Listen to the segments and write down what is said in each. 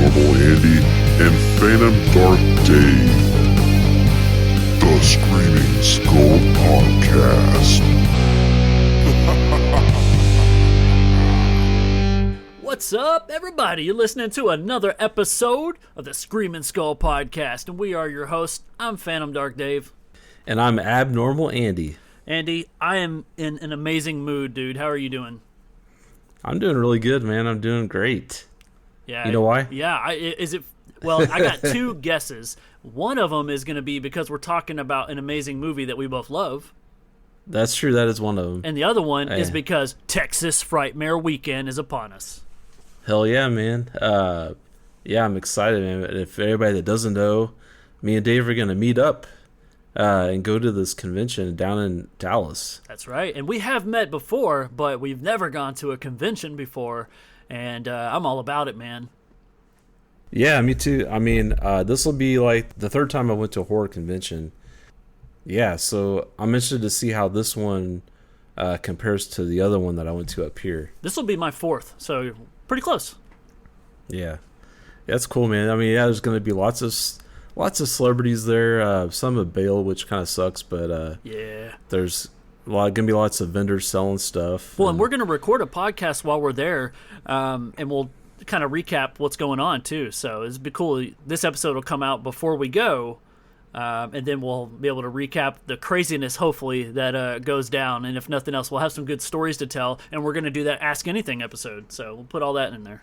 Abnormal Andy, and Phantom Dark Dave. The Screaming Skull Podcast. What's up, everybody? You're listening to another episode of the Screaming Skull Podcast, and we are your hosts. I'm Phantom Dark Dave. And I'm Abnormal Andy. Andy, I am in an amazing mood, dude. How are you doing? I'm doing really good, man. I'm doing great. Yeah. You know why? Yeah. Well, I got two guesses. One of them is going to be because we're talking about an amazing movie that we both love. That's true. That is one of them. And the other one is because Texas Frightmare Weekend is upon us. Hell yeah, man. Yeah, I'm excited, man. If everybody that doesn't know, me and Dave are going to meet up and go to this convention down in Dallas. That's right. And we have met before, but we've never gone to a convention before. And I'm all about it, man. Yeah, me too. I mean, this will be like the third time I went to a horror convention. Yeah, so I'm interested to see how this one compares to the other one that I went to up here. This will be my fourth, so pretty close. Yeah, that's cool, man. I mean, yeah, there's going to be lots of celebrities there. Some have bailed, which kind of sucks, but yeah, there's going to be lots of vendors selling stuff. Well, and we're going to record a podcast while we're there, and we'll kind of recap what's going on too. So it'd be cool. This episode will come out before we go, and then we'll be able to recap the craziness, hopefully, that goes down. And if nothing else, we'll have some good stories to tell. And we're going to do that Ask Anything episode. So we'll put all that in there.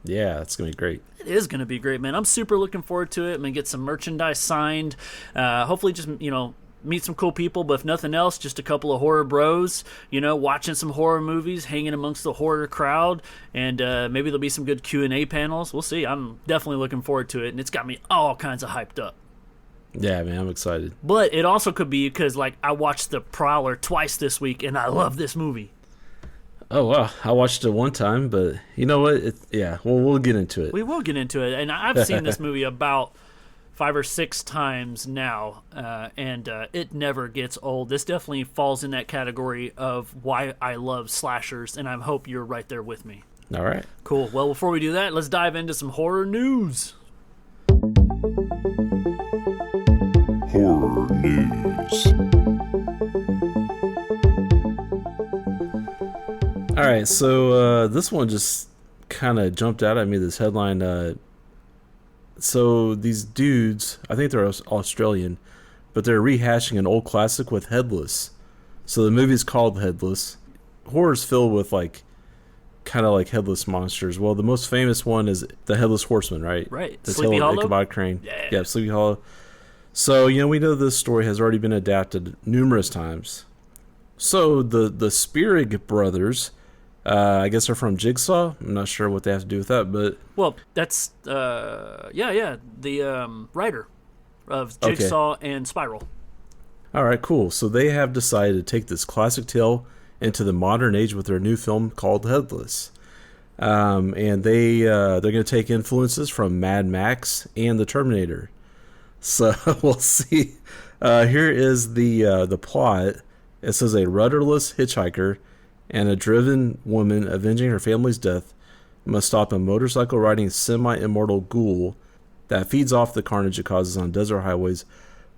Yeah, it's going to be great. It is going to be great, man. I'm super looking forward to it. I'm going to get some merchandise signed. Hopefully just, meet some cool people, but if nothing else, just a couple of horror bros, watching some horror movies, hanging amongst the horror crowd, and maybe there'll be some good Q&A panels. We'll see. I'm definitely looking forward to it, and it's got me all kinds of hyped up. Yeah, man, I'm excited. But it also could be because, I watched The Prowler twice this week, and I love this movie. Oh, wow. I watched it one time, but you know what? We'll get into it. We will get into it, and I've seen this movie about 5 or 6 times now, and it never gets old. This definitely falls in that category of why I love slashers, and I hope you're right there with me. All right. Cool. Well, before we do that, let's dive into some horror news. Horror News. All right, so this one just kind of jumped out at me, this headline. So these dudes, I think they're Australian, but they're rehashing an old classic with Headless. So the movie's called Headless. Horror's filled with kind of like headless monsters. Well, the most famous one is the Headless Horseman, right? Right. The Sleepy tail of Hollow? Ichabod Crane. Yeah, Sleepy Hollow. So, we know this story has already been adapted numerous times. So the Spierig brothers, I guess they're from Jigsaw. I'm not sure what they have to do with that, but... Well, that's, the writer of Jigsaw and Spiral. All right, cool. So they have decided to take this classic tale into the modern age with their new film called Headless. And they're going to take influences from Mad Max and The Terminator. So we'll see. Here is the plot. It says a rudderless hitchhiker and a driven woman avenging her family's death must stop a motorcycle-riding semi-immortal ghoul that feeds off the carnage it causes on desert highways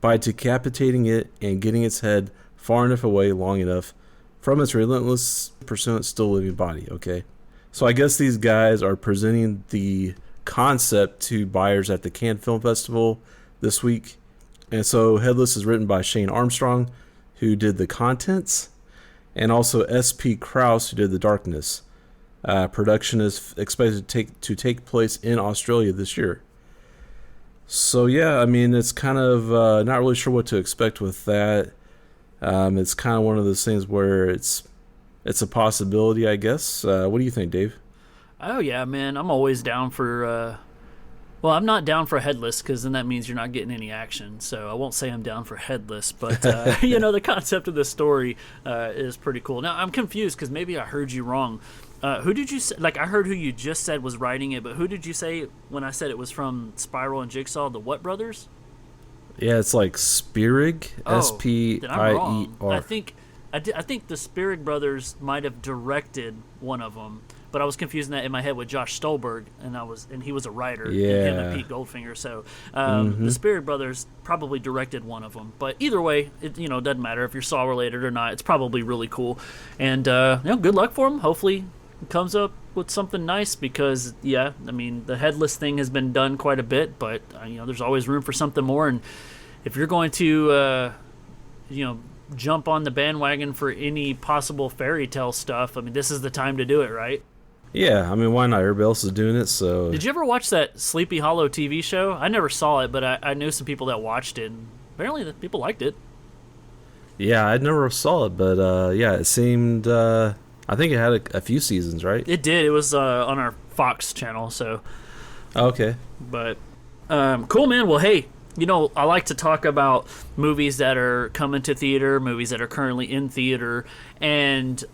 by decapitating it and getting its head far enough away, long enough, from its relentless pursuant still living body, okay? So I guess these guys are presenting the concept to buyers at the Cannes Film Festival this week. And so Headless is written by Shane Armstrong, who did The Contents, and also S.P. Krause, who did The Darkness. Production is expected to take place in Australia this year. So yeah, I mean, it's kind of not really sure what to expect with that. It's kind of one of those things where it's a possibility, I guess. What do you think, Dave? Oh, yeah, man. I'm always down for... Well, I'm not down for Headless because then that means you're not getting any action. So I won't say I'm down for Headless, but the concept of the story is pretty cool. Now I'm confused because maybe I heard you wrong. Who did you say? I heard who you just said was writing it, but who did you say when I said it was from Spiral and Jigsaw? The what brothers? Yeah, it's like Spierig. S-P-I-E-R. I think the Spierig brothers might have directed one of them, but I was confusing that in my head with Josh Stolberg, and he was a writer, and him Yeah. and Pete Goldfinger. So the Spirit Brothers probably directed one of them, but either way, it doesn't matter if you're Saw related or not. It's probably really cool, and good luck for him. Hopefully, it comes up with something nice because the headless thing has been done quite a bit, but there's always room for something more. And if you're going to jump on the bandwagon for any possible fairy tale stuff, I mean, this is the time to do it, right? Yeah, I mean, why not? Everybody else is doing it, so... Did you ever watch that Sleepy Hollow TV show? I never saw it, but I knew some people that watched it, and apparently the people liked it. Yeah, I never saw it, but it seemed... I think it had a few seasons, right? It did. It was on our Fox channel, so... Okay. But, cool, man. Well, hey, I like to talk about movies that are coming to theater, movies that are currently in theater, and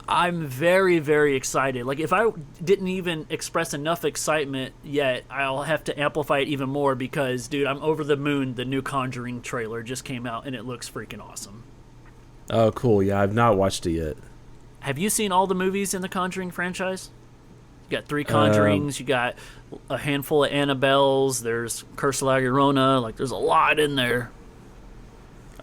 I'm very, very excited. Like, if I didn't even express enough excitement yet, I'll have to amplify it even more because, dude, I'm over the moon. The new Conjuring trailer just came out, and it looks freaking awesome. Oh, cool. Yeah, I've not watched it yet. Have you seen all the movies in the Conjuring franchise? You got 3 Conjurings, you got a handful of Annabelles, there's Curse of La Llorona, like there's a lot in there.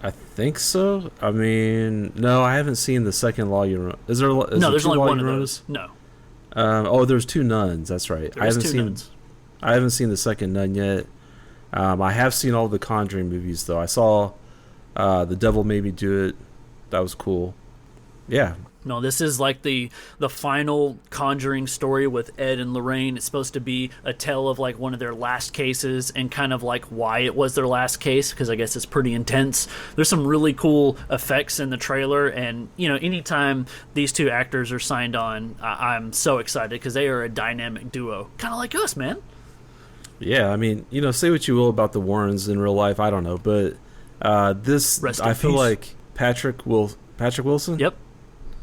I think so. I mean, no, I haven't seen the second La Llorona. Is there? No, there's only La one of Lloronas? those. No. There's 2 nuns. That's right. There's 2 nuns. I haven't seen the second nun yet. I have seen all the Conjuring movies though. I saw The Devil Made Me Do It. That was cool. Yeah. No, this is like the final Conjuring story with Ed and Lorraine. It's supposed to be a tale of like one of their last cases and kind of like why it was their last case, because I guess it's pretty intense. There's some really cool effects in the trailer, and anytime these 2 actors are signed on, I'm so excited because they are a dynamic duo, kind of like us, man. Yeah, I mean, say what you will about the Warrens in real life, I don't know, but I feel like Patrick Wilson. Yep.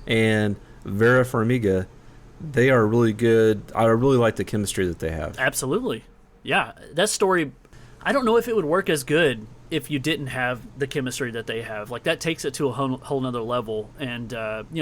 And Vera Farmiga, they are really good. I really like the chemistry that they have. Absolutely. Yeah, that story, I don't know if it would work as good if you didn't have the chemistry that they have. Like, that takes it to a whole nother level. And,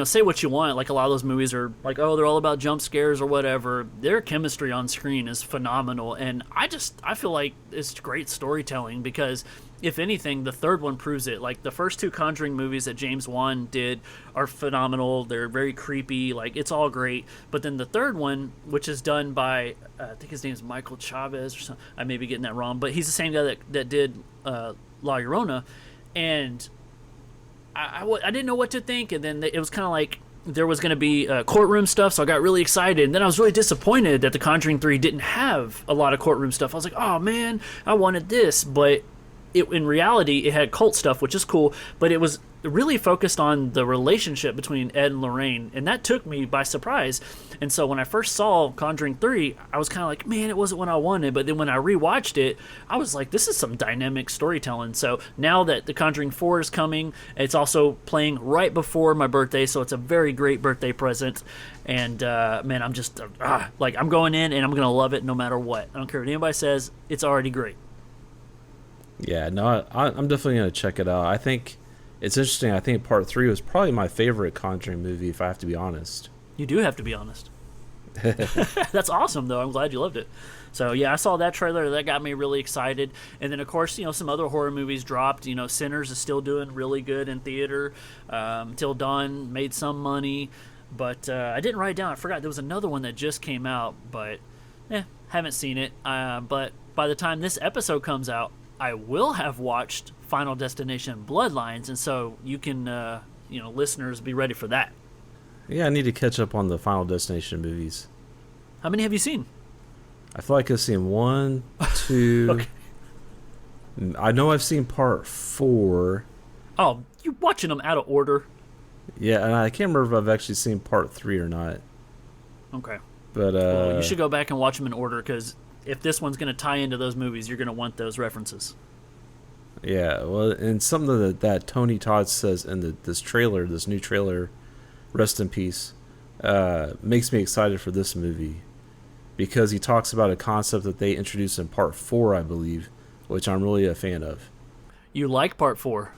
say what you want. Like, a lot of those movies are like, oh, they're all about jump scares or whatever. Their chemistry on screen is phenomenal. And I feel like it's great storytelling because, if anything, the third one proves it. Like, the first 2 Conjuring movies that James Wan did are phenomenal. They're very creepy. Like, it's all great. But then the third one, which is done by, I think his name is Michael Chavez or something. I may be getting that wrong. But he's the same guy that did La Llorona. And I didn't know what to think. And then it was kind of like there was going to be courtroom stuff, so I got really excited. And then I was really disappointed that The Conjuring 3 didn't have a lot of courtroom stuff. I was like, oh, man, I wanted this. But in reality, it had cult stuff, which is cool, but it was really focused on the relationship between Ed and Lorraine, and that took me by surprise. And so when I first saw Conjuring 3, I was kind of like, man, it wasn't what I wanted. But then when I rewatched it, I was like, this is some dynamic storytelling. So now that The Conjuring 4 is coming, it's also playing right before my birthday, so it's a very great birthday present. And man, I'm just I'm going in and I'm going to love it no matter what. I don't care what anybody says, it's already great. Yeah, no, I'm definitely going to check it out. I think it's interesting. I think Part 3 was probably my favorite Conjuring movie, if I have to be honest. You do have to be honest. That's awesome, though. I'm glad you loved it. So, yeah, I saw that trailer. That got me really excited. And then, of course, some other horror movies dropped. Sinners is still doing really good in theater. Till Dawn made some money. But I didn't write it down. I forgot. There was another one that just came out, but haven't seen it. But by the time this episode comes out, I will have watched Final Destination Bloodlines, and so you can, listeners, be ready for that. Yeah, I need to catch up on the Final Destination movies. How many have you seen? I feel like I've seen 1, 2. Okay. I know I've seen Part 4. Oh, you're watching them out of order. Yeah, and I can't remember if I've actually seen Part 3 or not. Okay. But well, you should go back and watch them in order, because if this one's going to tie into those movies, you're going to want those references. Yeah, well, and something that Tony Todd says in this new trailer, rest in peace, makes me excited for this movie, because he talks about a concept that they introduced in Part 4, I believe, which I'm really a fan of. You like Part 4?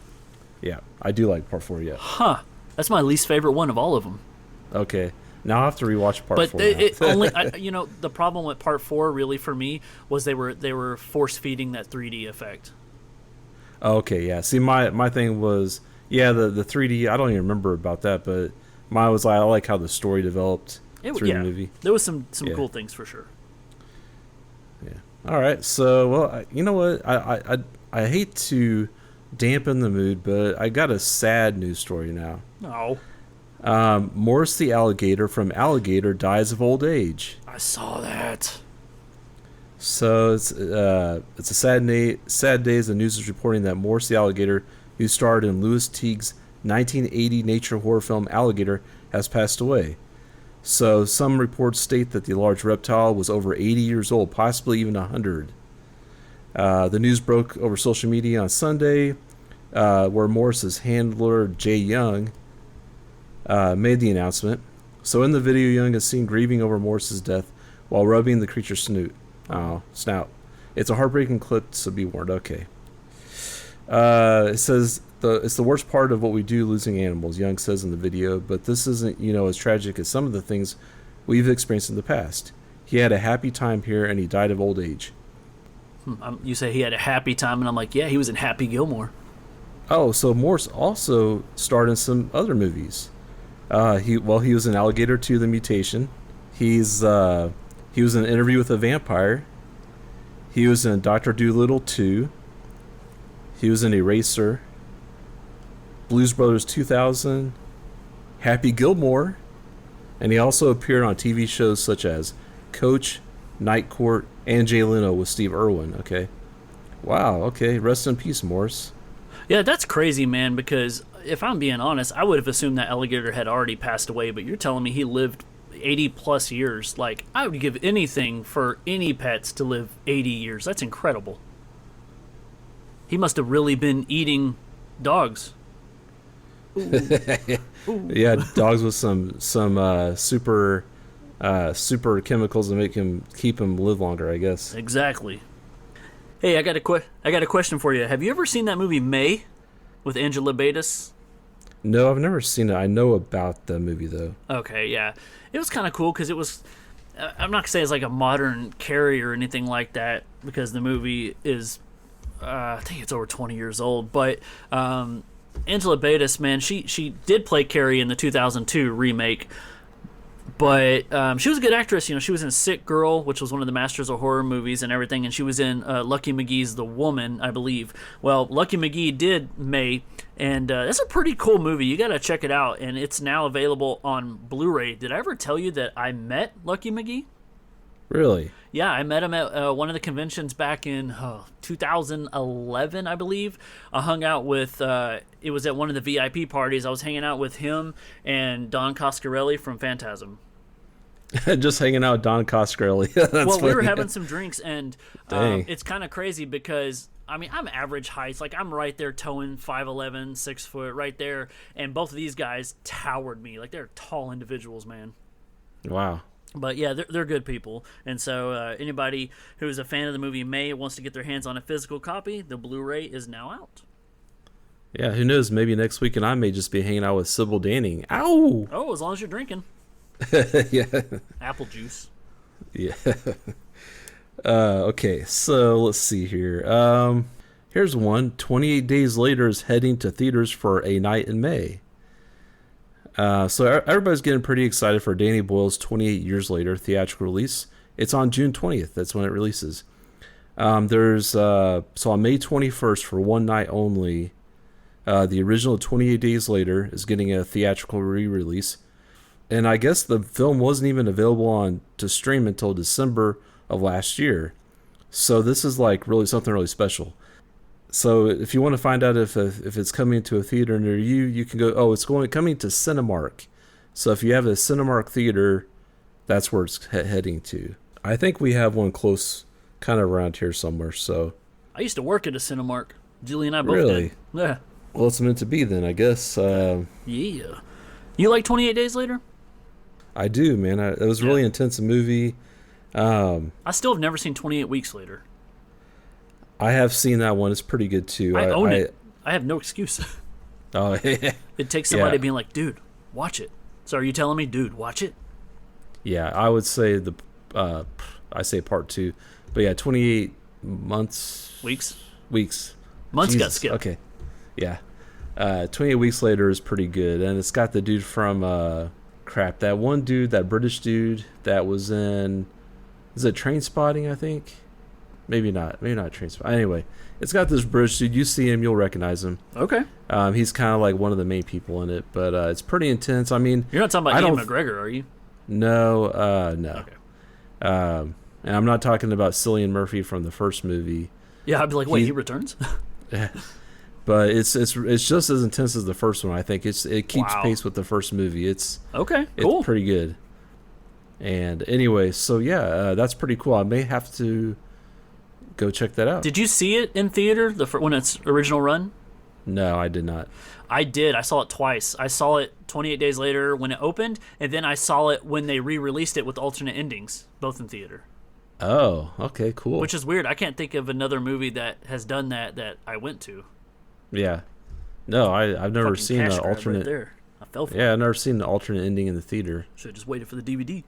Yeah, I do like Part 4, yeah. Huh. That's my least favorite one of all of them. Okay. Now I have to rewatch part But 4. it only, the problem with part 4 really for me was they were force feeding that 3D effect. Okay, yeah. See, my thing was, the 3D. I don't even remember about that, but mine was I like how the story developed through the movie. There was some cool things for sure. Yeah. All right. So, well, you know what? I hate to dampen the mood, but I got a sad news story now. No. Morris the alligator from Alligator dies of old age. I saw that. So it's a sad day as the news is reporting that Morris the alligator, who starred in Louis Teague's 1980 nature horror film Alligator, has passed away. So some reports state that the large reptile was over 80 years old, possibly even 100. The news broke over social media on Sunday, where Morris's handler, Jay Young, made the announcement. So in the video, Young is seen grieving over Morris's death while rubbing the creature's snout. It's a heartbreaking clip, so be warned. Okay. It says it's the worst part of what we do, losing animals, Young says in the video, but this isn't, as tragic as some of the things we've experienced in the past. He had a happy time here, and he died of old age. You say he had a happy time, and I'm like, yeah, he was in Happy Gilmore. Oh, so Morris also starred in some other movies. He was in Alligator 2: The Mutation. He was in Interview with a Vampire. He was in Dr. Dolittle 2. He was in Eraser, Blues Brothers 2000, Happy Gilmore, and he also appeared on TV shows such as Coach, Night Court, and Jay Leno with Steve Irwin. Okay. Wow, okay. Rest in peace, Morris. Yeah, that's crazy, man, because if I'm being honest, I would have assumed that alligator had already passed away, but you're telling me he lived 80 plus years. Like, I would give anything for any pets to live 80 years. That's incredible. He must have really been eating dogs. Ooh. Yeah, dogs with some super chemicals that keep him live longer, I guess. Exactly. Hey, I got a question for you. Have you ever seen that movie May with Angela Bates? No, I've never seen it. I know about the movie though. Okay, yeah, it was kind of cool because it was. I'm not gonna say it's like a modern Carrie or anything like that because the movie is. I think it's over 20 years old, but Angela Bates, man, she did play Carrie in the 2002 remake, but she was a good actress. She was in Sick Girl, which was one of the Masters of Horror movies and everything, and she was in Lucky McGee's The Woman, I believe. Well, Lucky McGee did May, and that's a pretty cool movie. You gotta check it out, and it's now available on Blu-ray. Did I ever tell you that I met Lucky McGee? Really? Yeah, I met him at one of the conventions back in 2011, I believe. I hung out with, it was at one of the VIP parties. I was hanging out with him and Don Coscarelli from Phantasm. Just hanging out with Don Coscarelli. Well, we were having some drinks, and it's kind of crazy because, I'm average heights. Like, I'm right there towing 5'11", 6 foot, right there. And both of these guys towered me. Like, they're tall individuals, man. Wow. But yeah, they're good people, and so anybody who's a fan of the movie May wants to get their hands on a physical copy, the Blu-ray is now out. Yeah, who knows? Maybe next week, and I may just be hanging out with Sybil Danning. Ow! Oh, as long as you're drinking. Yeah. Apple juice. Yeah. Okay, so let's see here. Here's one. 28 Days Later is heading to theaters for a night in May. So everybody's getting pretty excited for Danny Boyle's 28 Years Later theatrical release. It's on June 20th. That's when it releases. So on May 21st, for one night only, the original 28 Days Later is getting a theatrical re-release. And I guess the film wasn't even available to stream until December of last year. So this is like really something really special. So if you want to find out if it's coming to a theater near you, you can go, it's coming to Cinemark. So if you have a Cinemark theater, that's where it's heading to. I think we have one close kind of around here somewhere. So I used to work at a Cinemark. Julie and I both really did. Yeah. Well, it's meant to be then, I guess. Yeah. You like 28 Days Later? I do, man. It was a really intense movie. I still have never seen 28 Weeks Later. I have seen that one. It's pretty good too. I own it. I have no excuse. Oh, yeah. It takes somebody being like, dude, watch it. So are you telling me, dude, watch it? Yeah, I would say I say part 2, but yeah, 28 Weeks. Jesus. Months got skipped. Okay, yeah. 28 weeks later is pretty good, and it's got the dude from that one dude, that British dude that was in, is it Trainspotting? I think, maybe not Trainspotting. Anyway, it's got this British dude. You see him, you'll recognize him. Okay. He's kind of like one of the main people in it, but it's pretty intense. I mean, You're not talking about Ian McGregor, are you? No, no. Okay. And I'm not talking about Cillian Murphy from the first movie. Yeah, I'd be like, wait, he returns? But it's just as intense as the first one. I think it keeps Wow. pace with the first movie. It's Okay, cool. It's pretty good. And anyway, so yeah, that's pretty cool. I may have to go check that out. Did you see it in theater when its original run? No, I did not. I did. I saw it twice. I saw it 28 days later when it opened, and then I saw it when they re-released it with alternate endings, both in theater. Oh, okay, cool. Which is weird. I can't think of another movie that has done that I went to. Yeah. No, I've never Fucking seen cash an grab alternate. right there. I fell for it. Yeah, I've never seen an alternate ending in the theater. Should have just waited for the DVD.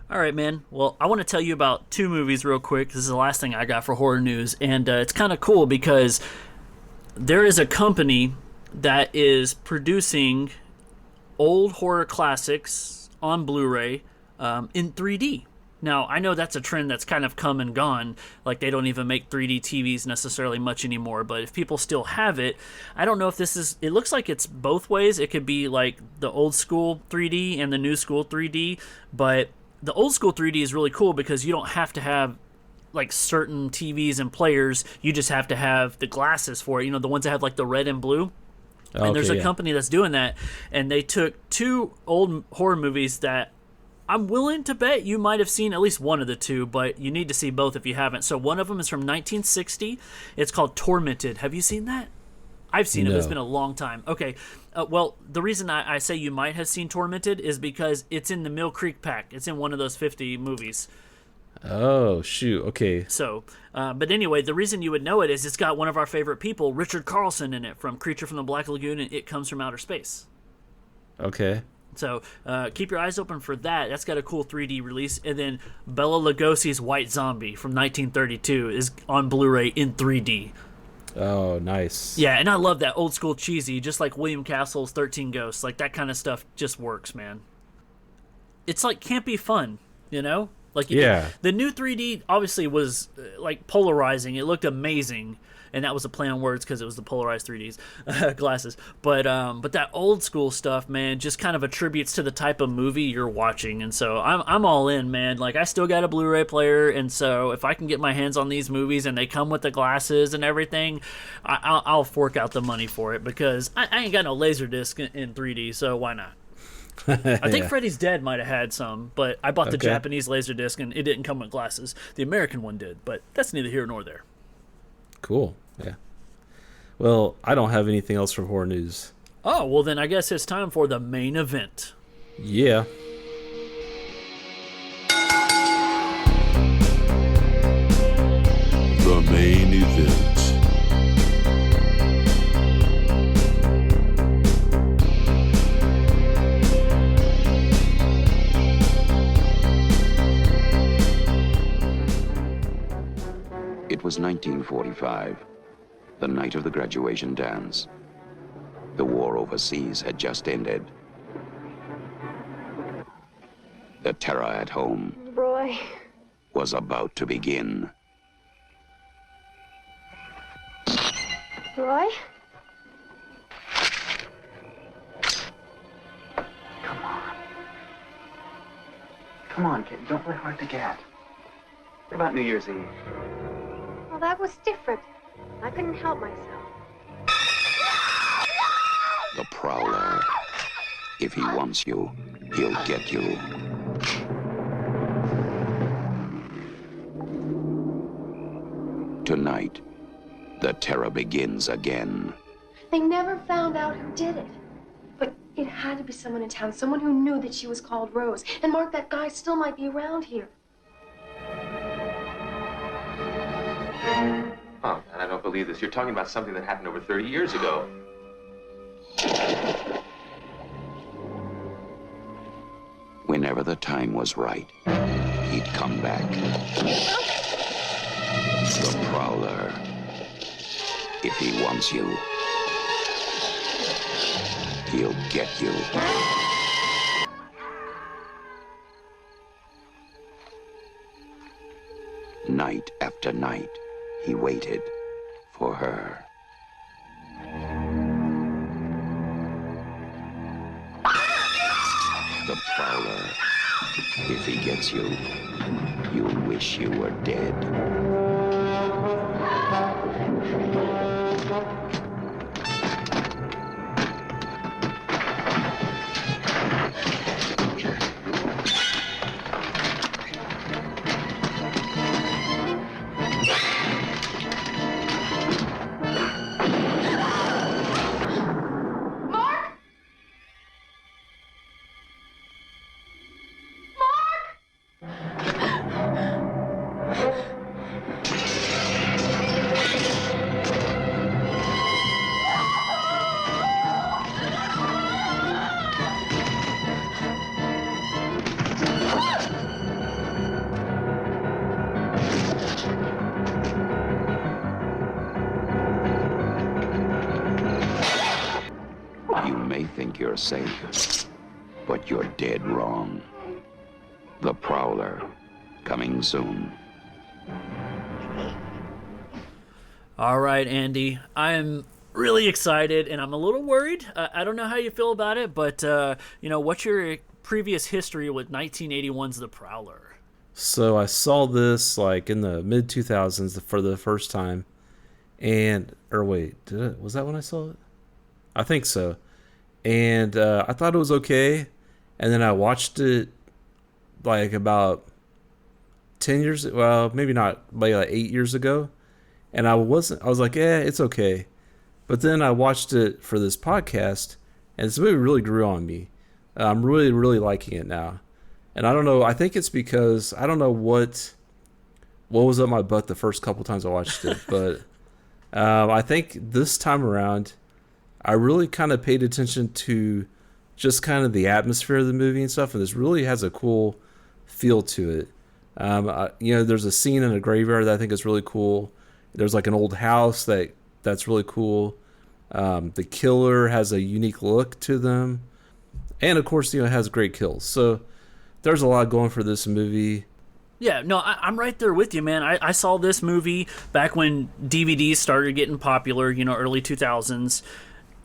All right, man. Well, I want to tell you about 2 movies real quick. This is the last thing I got for horror news, and it's kind of cool because there is a company that is producing old horror classics on Blu-ray in 3D. Now, I know that's a trend that's kind of come and gone. Like, they don't even make 3D TVs necessarily much anymore. But if people still have it, I don't know if this is... It looks like it's both ways. It could be like the old school 3D and the new school 3D. But the old school 3D is really cool because you don't have to have like certain TVs and players. You just have to have the glasses for it. You know, the ones that have like the red and blue. And there's a company that's doing that. And they took 2 old horror movies that I'm willing to bet you might have seen at least one of the 2, but you need to see both if you haven't. So one of them is from 1960. It's called Tormented. Have you seen that? I've seen it, but it's been a long time. Okay. Well, the reason I say you might have seen Tormented is because it's in the Mill Creek pack. It's in one of those 50 movies. Oh, shoot. Okay. So, but anyway, the reason you would know it is it's got one of our favorite people, Richard Carlson, in it from Creature from the Black Lagoon and It Comes from Outer Space. Okay. So keep your eyes open for that. That's got a cool 3D release. And then Bela Lugosi's White Zombie from 1932 is on Blu-ray in 3D. Oh, nice. Yeah, and I love that old school cheesy, just like William Castle's 13 Ghosts. Like, that kind of stuff just works, man. It's like campy fun, you know? Like, yeah. The new 3D obviously was like polarizing. It looked amazing. And that was a play on words because it was the polarized 3Ds glasses. But that old school stuff, man, just kind of attributes to the type of movie you're watching. And so I'm all in, man. Like, I still got a Blu-ray player, and so if I can get my hands on these movies and they come with the glasses and everything, I'll fork out the money for it because I ain't got no Laserdisc in 3D, so why not? I think Freddy's Dead might have had some, but I bought the Japanese Laserdisc and it didn't come with glasses. The American one did, but that's neither here nor there. Cool. Yeah. Well, I don't have anything else for horror news. Oh, well then I guess it's time for the main event. Yeah. The main event. It was 1945, the night of the graduation dance. The war overseas had just ended. The terror at home Roy. was about to begin. Roy? Come on, kid. Don't play hard to get. What about New Year's Eve? Well, that was different. I couldn't help myself. The Prowler. If he wants you, he'll get you. Tonight, the terror begins again. They never found out who did it. But it had to be someone in town, someone who knew that she was called Rose. And Mark, that guy still might be around here. Oh, and I don't believe this. You're talking about something that happened over 30 years ago. the time was right, he'd come back. The Prowler. If he wants you, he'll get you. Night after night, he waited for her. The Prowler. If he gets you, you'll wish you were dead. Think you're safe, but you're dead wrong. The Prowler, coming soon. All right, Andy. I'm really excited, and I'm a little worried. I don't know how you feel about it, but, what's your previous history with 1981's The Prowler? So I saw this, in the mid-2000s for the first time. Was that when I saw it? I think so. And I thought it was okay. And then I watched it about 10 years, well, maybe not, like 8 years ago. And I was like, it's okay. But then I watched it for this podcast, and this movie really grew on me. I'm really, really liking it now. And I don't know, I think it's because, I don't know what was up my butt the first couple times I watched it. But I think this time around, I really kind of paid attention to just kind of the atmosphere of the movie and stuff, and this really has a cool feel to it. There's a scene in a graveyard that I think is really cool. There's an old house that's really cool. The killer has a unique look to them, and of course, it has great kills. So there's a lot going for this movie. Yeah, no, I'm right there with you, man. I saw this movie back when DVDs started getting popular, early 2000s.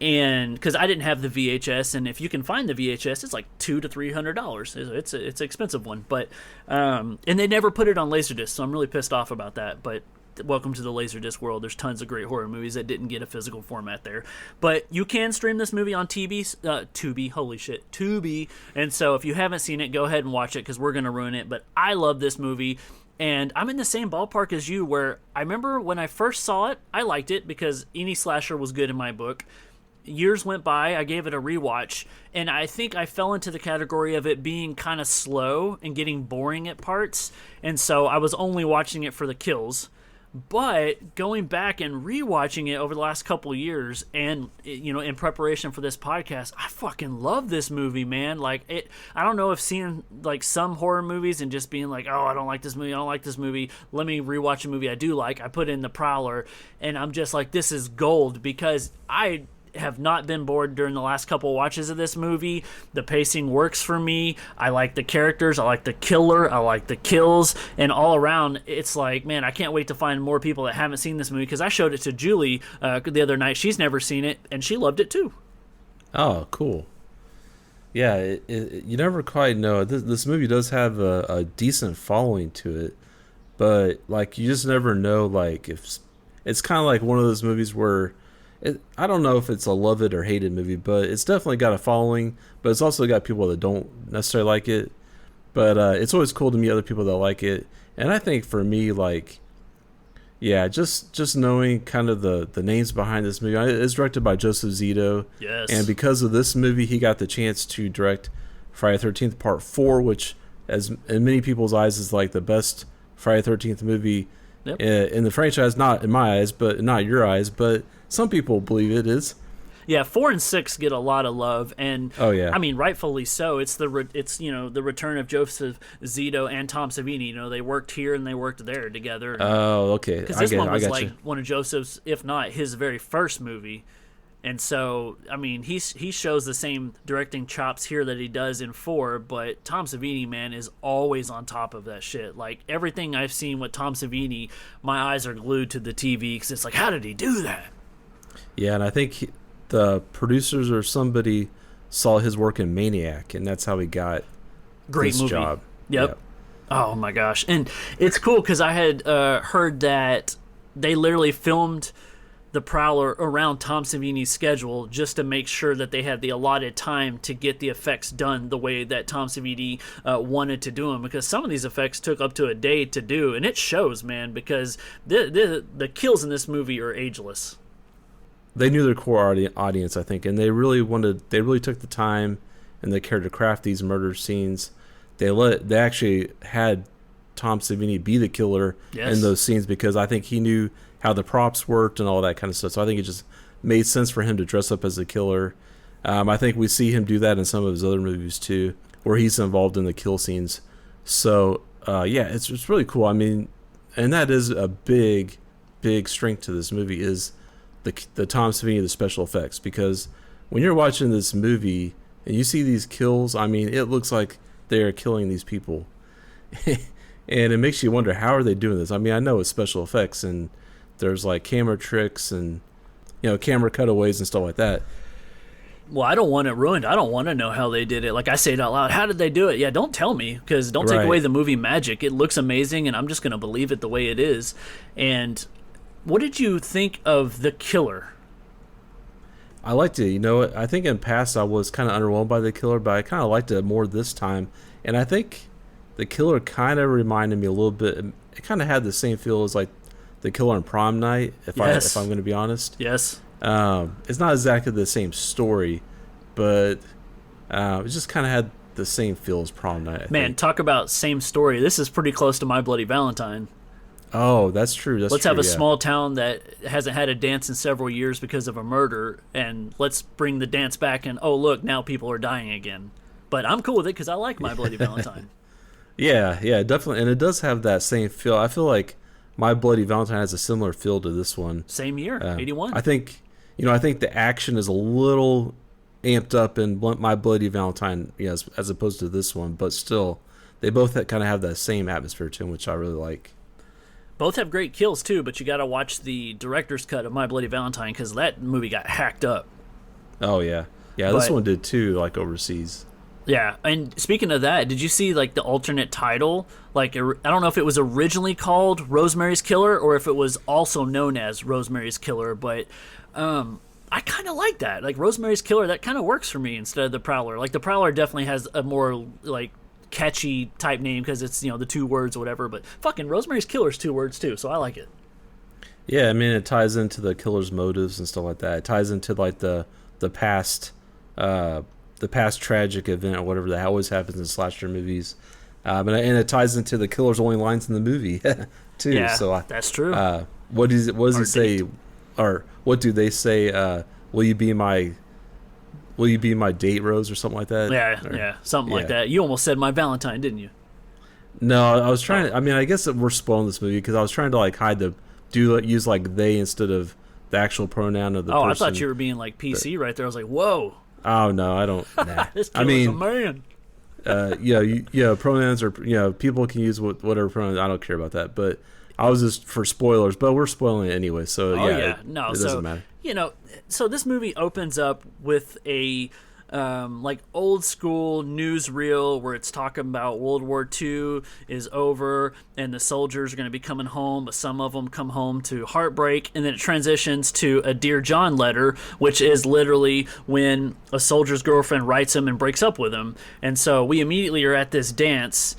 And because I didn't have the VHS, and if you can find the VHS, it's like $200 to $300. It's an expensive one, but and they never put it on Laserdisc, so I'm really pissed off about that. But welcome to the Laserdisc world. There's tons of great horror movies that didn't get a physical format there, but you can stream this movie on Tubi. Holy shit, Tubi! And so if you haven't seen it, go ahead and watch it because we're gonna ruin it. But I love this movie. And I'm in the same ballpark as you, where I remember when I first saw it, I liked it because any slasher was good in my book. Years went by, I gave it a rewatch, and I think I fell into the category of it being kind of slow and getting boring at parts, and so I was only watching it for the kills. But going back and rewatching it over the last couple of years, and in preparation for this podcast, I fucking love this movie, man. I don't know if seeing some horror movies and just being like, oh, I don't like this movie, let me rewatch a movie I do like. I put in The Prowler, and I'm just like, this is gold, because I have not been bored during the last couple watches of this movie. The pacing works for me. I like the characters. I like the killer. I like the kills. And all around, it's like, man, I can't wait to find more people that haven't seen this movie, because I showed it to Julie the other night. She's never seen it, and she loved it too. Oh, cool. Yeah, you never quite know. This movie does have a decent following to it, but you just never know. If it's kind of like one of those movies where I don't know if it's a love it or hate it movie, but it's definitely got a following, but it's also got people that don't necessarily like it. But it's always cool to meet other people that like it. And I think for me, just knowing kind of the names behind this movie. It's directed by Joseph Zito. Yes. And because of this movie, he got the chance to direct Friday the 13th Part 4, which, as in many people's eyes, is the best Friday the 13th movie in the franchise. Not in my eyes, but not your eyes, but some people believe it is. Yeah, 4 and 6 get a lot of love, and Oh, yeah. I mean, rightfully so. It's the return of Joseph Zito and Tom Savini. You know, they worked here and they worked there together. Oh, okay. Because I this get one it. I was got like you. one of Joseph's, if not his very first movie. And so, I mean, he shows the same directing chops here that he does in 4, but Tom Savini, man, is always on top of that shit. Like, everything I've seen with Tom Savini, my eyes are glued to the TV, because it's like, how did he do that? Yeah, and I think the producers or somebody saw his work in Maniac, and that's how he got Great this movie. job. Yep. Oh, my gosh. And it's cool, because I had heard that they literally filmed the Prowler around Tom Savini's schedule just to make sure that they had the allotted time to get the effects done the way that Tom Savini wanted to do them, because some of these effects took up to a day to do, and it shows, man, because the kills in this movie are ageless. They knew their core audience, I think, and they really took the time and the care to craft these murder scenes. They actually had Tom Savini be the killer in those scenes, because I think he knew how the props worked and all that kind of stuff. So I think it just made sense for him to dress up as a killer. I think we see him do that in some of his other movies too, where he's involved in the kill scenes. So yeah, it's really cool. I mean, and that is a big strength to this movie, is the Tom Savini, the special effects, because when you're watching this movie and you see these kills, I mean, it looks like they are killing these people. And it makes you wonder, how are they doing this? I mean, I know it's special effects and there's like camera tricks and, you know, camera cutaways and stuff like that. Well, I don't want it ruined. I don't want to know how they did it. Like, I say it out loud. How did they do it? Yeah, don't tell me, because don't take away the movie magic. It looks amazing, and I'm just going to believe it the way it is. And what did you think of The Killer? I liked it. You know, I think in past I was kind of underwhelmed by The Killer, but I kind of liked it more this time. And I think The Killer kind of reminded me a little bit. It kind of had the same feel as like The Killer on Prom Night, if I'm going to be honest. Yes. It's not exactly the same story, but it just kind of had the same feel as Prom Night. I think. Talk about same story. This is pretty close to My Bloody Valentine. Oh, that's true. Let's have a small town that hasn't had a dance in several years because of a murder, and let's bring the dance back, and oh, look, now people are dying again. But I'm cool with it because I like My Bloody Valentine. Yeah, definitely. And it does have that same feel. I feel like My Bloody Valentine has a similar feel to this one. Same year, 81. I think the action is a little amped up in My Bloody Valentine, as opposed to this one, but still, they both kind of have that same atmosphere to them, which I really like. Both have great kills too, but you got to watch the director's cut of My Bloody Valentine, because that movie got hacked up. Oh yeah, this one did too, like overseas. Yeah, and speaking of that, did you see like the alternate title? Like, I don't know if it was originally called Rosemary's Killer or if it was also known as Rosemary's Killer, but I kind of like that. Like, Rosemary's Killer, that kind of works for me instead of the Prowler. Like, the Prowler definitely has a more like catchy type name because it's, the 2 words or whatever, but fucking Rosemary's Killer is 2 words too, so I like it. Yeah, I mean, it ties into the killer's motives and stuff like that. It ties into like the past tragic event or whatever that always happens in slasher movies, and it ties into the killer's only lines in the movie too. Yeah, so that's true. What does he say, or what do they say? Will you be my date, Rose, or something like that? Yeah, something like that. You almost said My Valentine, didn't you? No, I was trying to. I mean, I guess that we're spoiling this movie because I was trying to like use like they instead of the actual pronoun of the person. I thought you were being like PC right there. I was like, whoa. Oh no, I don't. Nah. This killer's a man. Pronouns are people can use whatever pronouns. I don't care about that, but I was just for spoilers. But we're spoiling it anyway, so it doesn't matter. So this movie opens up with a like old school newsreel where it's talking about World War II is over and the soldiers are going to be coming home, but some of them come home to heartbreak, and then it transitions to a Dear John letter, which is literally when a soldier's girlfriend writes him and breaks up with him. And so we immediately are at this dance,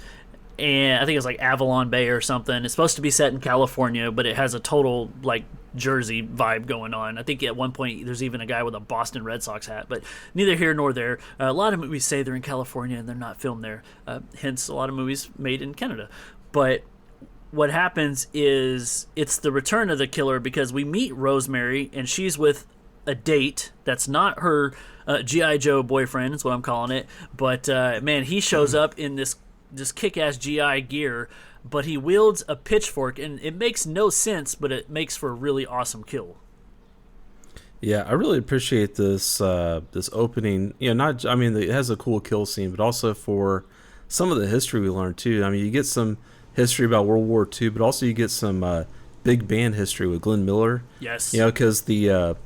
and I think it's like Avalon Bay or something. It's supposed to be set in California, but it has a total like Jersey vibe going on. I think at one point there's even a guy with a Boston Red Sox hat, but neither here nor there. A lot of movies say they're in California and they're not filmed there, hence a lot of movies made in Canada. But what happens is it's the return of the killer, because we meet Rosemary and she's with a date that's not her G.I. Joe boyfriend, is what I'm calling it. But, man, he shows up in this kick-ass G.I. gear, but he wields a pitchfork, and it makes no sense, but it makes for a really awesome kill. Yeah, I really appreciate this this opening. You know, not I mean, it has a cool kill scene, but also for some of the history we learned too. I mean, you get some history about World War II, but also you get some big band history with Glenn Miller. Yes. You know, because the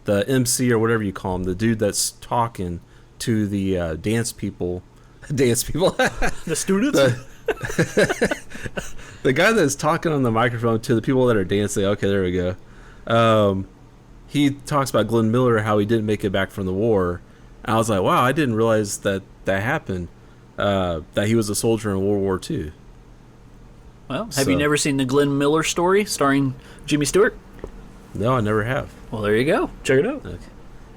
MC or whatever you call him, the dude that's talking to the dance people, the students. The guy that's talking on the microphone to the people that are dancing. Okay, there we go. He talks about Glenn Miller, how he didn't make it back from the war. And I was like, wow, I didn't realize that happened, that he was a soldier in World War II. Well, have you never seen the Glenn Miller story starring Jimmy Stewart? No, I never have. Well, there you go. Check it out. Okay.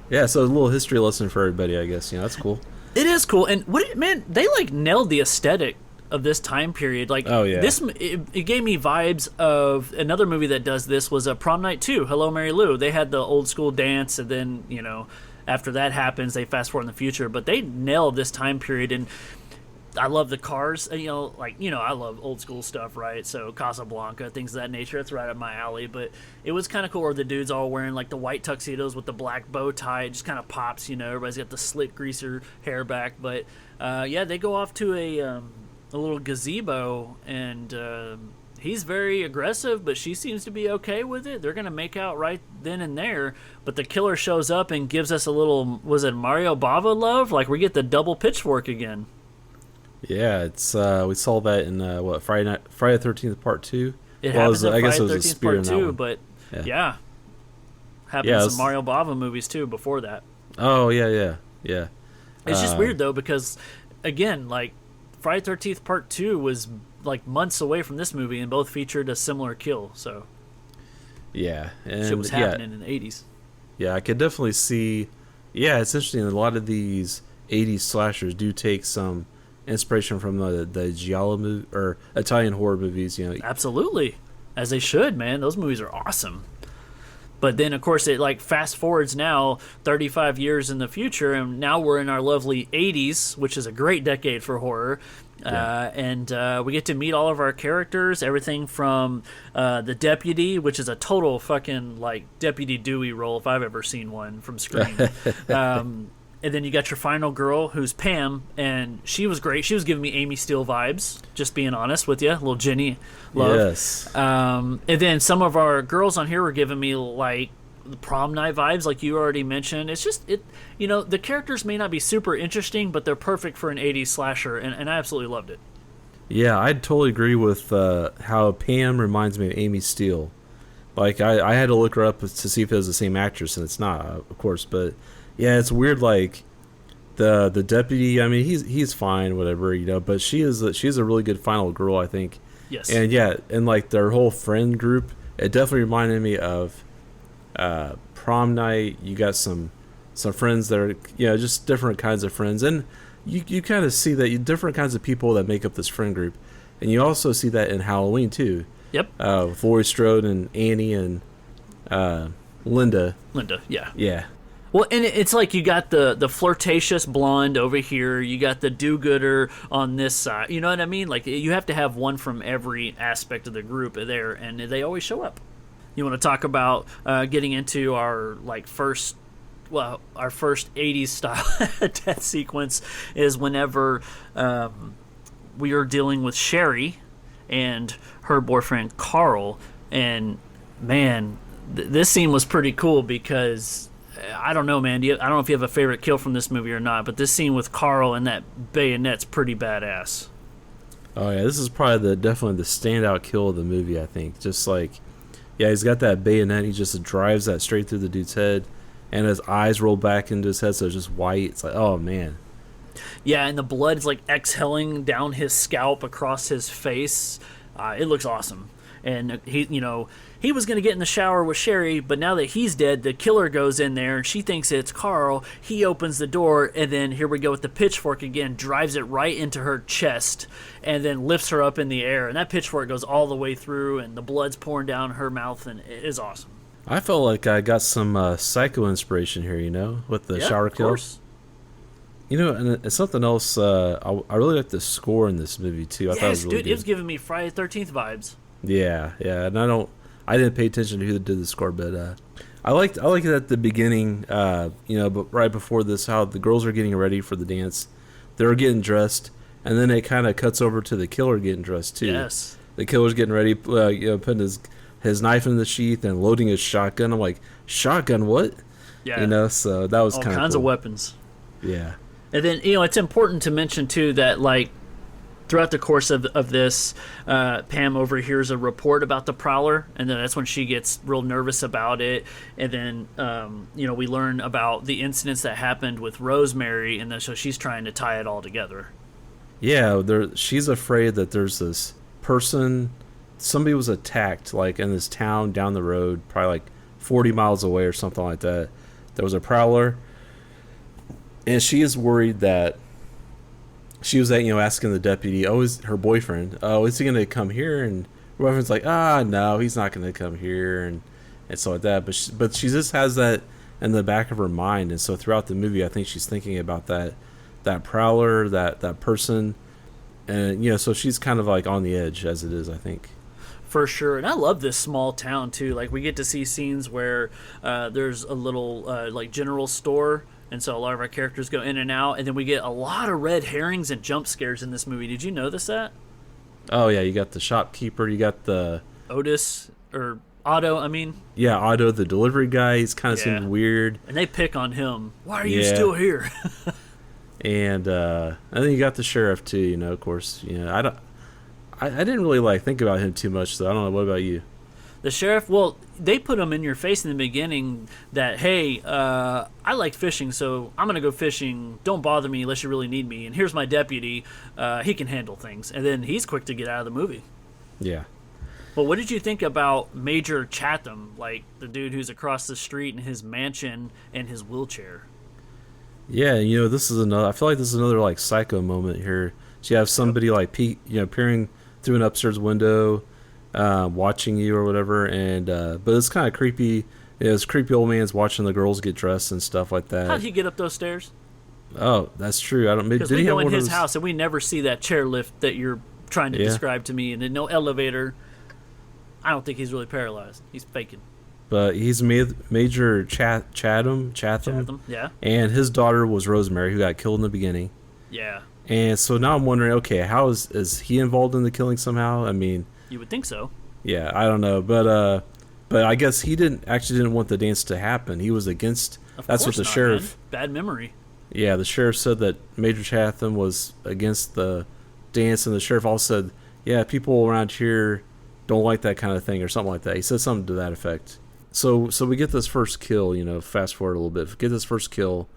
Yeah, so a little history lesson for everybody, I guess. You know, that's cool. It is cool. And man, they like nailed the aesthetic of this time period. Like, oh yeah, it gave me vibes of another movie that does this, was a Prom Night 2, Hello Mary Lou. They had the old school dance, and then, you know, after that happens, they fast forward in the future. But they nailed this time period, and I love the cars. You know, like, you know, I love old school stuff, right? So Casablanca, things of that nature. That's right up my alley. But it was kind of cool where the dudes all wearing like the white tuxedos with the black bow tie. It just kind of pops, you know. Everybody's got the slick greaser hair back. But yeah, they go off to a little gazebo, and he's very aggressive, but she seems to be okay with it. They're gonna make out right then and there, but the killer shows up and gives us a little, was it Mario Bava love? Like, we get the double pitchfork again. Yeah, it's we saw that in Friday the 13th Part 2. It happens in I guess Friday it the was a 13th spear Part in that 2, one. but yeah. Happens in Mario Bava movies too before that. Oh yeah. It's just weird though, because again, like, Friday the 13th Part 2 was like months away from this movie, and both featured a similar kill. So yeah, and shit was happening in the 80s. Yeah, I could definitely see. Yeah, it's interesting. A lot of these 80s slashers do take some inspiration from the giallo movie or Italian horror movies. You know, absolutely, as they should, man. Those movies are awesome. But then, of course, it like fast forwards now 35 years in the future, and now we're in our lovely 80s, which is a great decade for horror. Yeah. And we get to meet all of our characters, everything from the deputy, which is a total fucking like Deputy Dewey role if I've ever seen one from Scream. And then you got your final girl, who's Pam, and she was great. She was giving me Amy Steele vibes, just being honest with you. Little Jenny love. Yes. And then some of our girls on here were giving me, like, the prom night vibes, like you already mentioned. It's just, you know, the characters may not be super interesting, but they're perfect for an 80s slasher, and I absolutely loved it. Yeah, I totally agree with how Pam reminds me of Amy Steele. Like, I had to look her up to see if it was the same actress, and it's not, of course, but... Yeah, it's weird. Like the deputy. I mean, he's fine, whatever, you know. But she's a really good final girl, I think. Yes. And yeah, and like their whole friend group, it definitely reminded me of prom night. You got some friends that are, you know, just different kinds of friends, and you kind of see that different kinds of people that make up this friend group, and you also see that in Halloween too. Yep. With Laurie Strode and Annie and Linda. Yeah. Yeah. Well, and it's like you got the flirtatious blonde over here. You got the do-gooder on this side. You know what I mean? Like, you have to have one from every aspect of the group there, and they always show up. You want to talk about getting into our first 80s style death sequence is whenever we are dealing with Sherry and her boyfriend Carl, and man, this scene was pretty cool because I don't know, man. I don't know if you have a favorite kill from this movie or not, but this scene with Carl and that bayonet's pretty badass. Oh yeah, this is probably definitely the standout kill of the movie, I think. Just like, yeah, he's got that bayonet. He just drives that straight through the dude's head, and his eyes roll back into his head, so it's just white. It's like, oh man. Yeah, and the blood is like exhaling down his scalp across his face. It looks awesome. And he was going to get in the shower with Sherry, but now that he's dead, the killer goes in there, and she thinks it's Carl. He opens the door, and then here we go with the pitchfork again, drives it right into her chest, and then lifts her up in the air. And that pitchfork goes all the way through, and the blood's pouring down her mouth, and it is awesome. I felt like I got some Psycho inspiration here, with the Yeah, shower of kill. course. And it's something else. I really like the score in this movie too. I thought it was Yes, really dude, good. it was giving me Friday the 13th vibes. Yeah, and I didn't pay attention to who did the score, but I liked it at the beginning. But right before this, how the girls are getting ready for the dance, they're getting dressed, and then it kind of cuts over to the killer getting dressed too. Yes. The killer's getting ready, putting his knife in the sheath and loading his shotgun. I'm like, shotgun, what? Yeah. So that was All kind of kinds cool. of weapons. Yeah. And then, it's important to mention, too, that, like, throughout the course of this, Pam overhears a report about the Prowler, and then that's when she gets real nervous about it. And then, we learn about the incidents that happened with Rosemary, and then so she's trying to tie it all together. Yeah, she's afraid that there's this person, somebody was attacked, like, in this town down the road, probably, like, 40 miles away or something like that. There was a Prowler. And she is worried that she was asking the deputy, is her boyfriend, is he going to come here? And her boyfriend's like, no, he's not going to come here, and so like that. But she just has that in the back of her mind, and so throughout the movie, I think she's thinking about that Prowler, that person, and so she's kind of like on the edge as it is, I think. For sure. And I love this small town, too. Like, we get to see scenes where there's a little, like, general store. And so a lot of our characters go in and out. And then we get a lot of red herrings and jump scares in this movie. Did you notice that? Oh, yeah. You got the shopkeeper. You got the... Otto, I mean. Yeah, Otto, the delivery guy. He's kind of seemed weird. And they pick on him. Why are you still here? And then you got the sheriff, too, of course. I didn't really, think about him too much, though. I don't know. What about you? The sheriff, well, they put him in your face in the beginning that, hey, I like fishing, so I'm going to go fishing. Don't bother me unless you really need me. And here's my deputy. He can handle things. And then he's quick to get out of the movie. Yeah. Well, what did you think about Major Chatham, like the dude who's across the street in his mansion and his wheelchair? Yeah, this is I feel like this is another, Psycho moment here. So you have somebody, peering through an upstairs window, watching you or whatever, and but it's kind of creepy. This creepy old man's watching the girls get dressed and stuff like that. How'd he get up those stairs? Oh, that's true. I don't. Because Did we he go have in one of his those? house and we never see that chairlift that you're trying to describe to me, and then no elevator. I don't think he's really paralyzed. He's faking. But he's Major Chatham, yeah. And his daughter was Rosemary, who got killed in the beginning. Yeah. And so now I'm wondering, okay, how is he involved in the killing somehow? I mean, you would think so. Yeah, I don't know, but I guess he didn't want the dance to happen. He was against. That's what the sheriff. Man. Bad memory. Yeah, the sheriff said that Major Chatham was against the dance, and the sheriff also said, "Yeah, people around here don't like that kind of thing," or something like that. He said something to that effect. So we get this first kill. Fast forward a little bit. Get this first kill,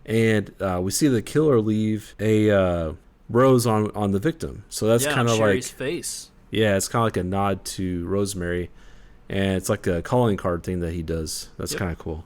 and we see the killer leave a rose on the victim. So that's kind of like face. Yeah, it's kind of like a nod to Rosemary, and it's like a calling card thing that he does. That's kind of cool.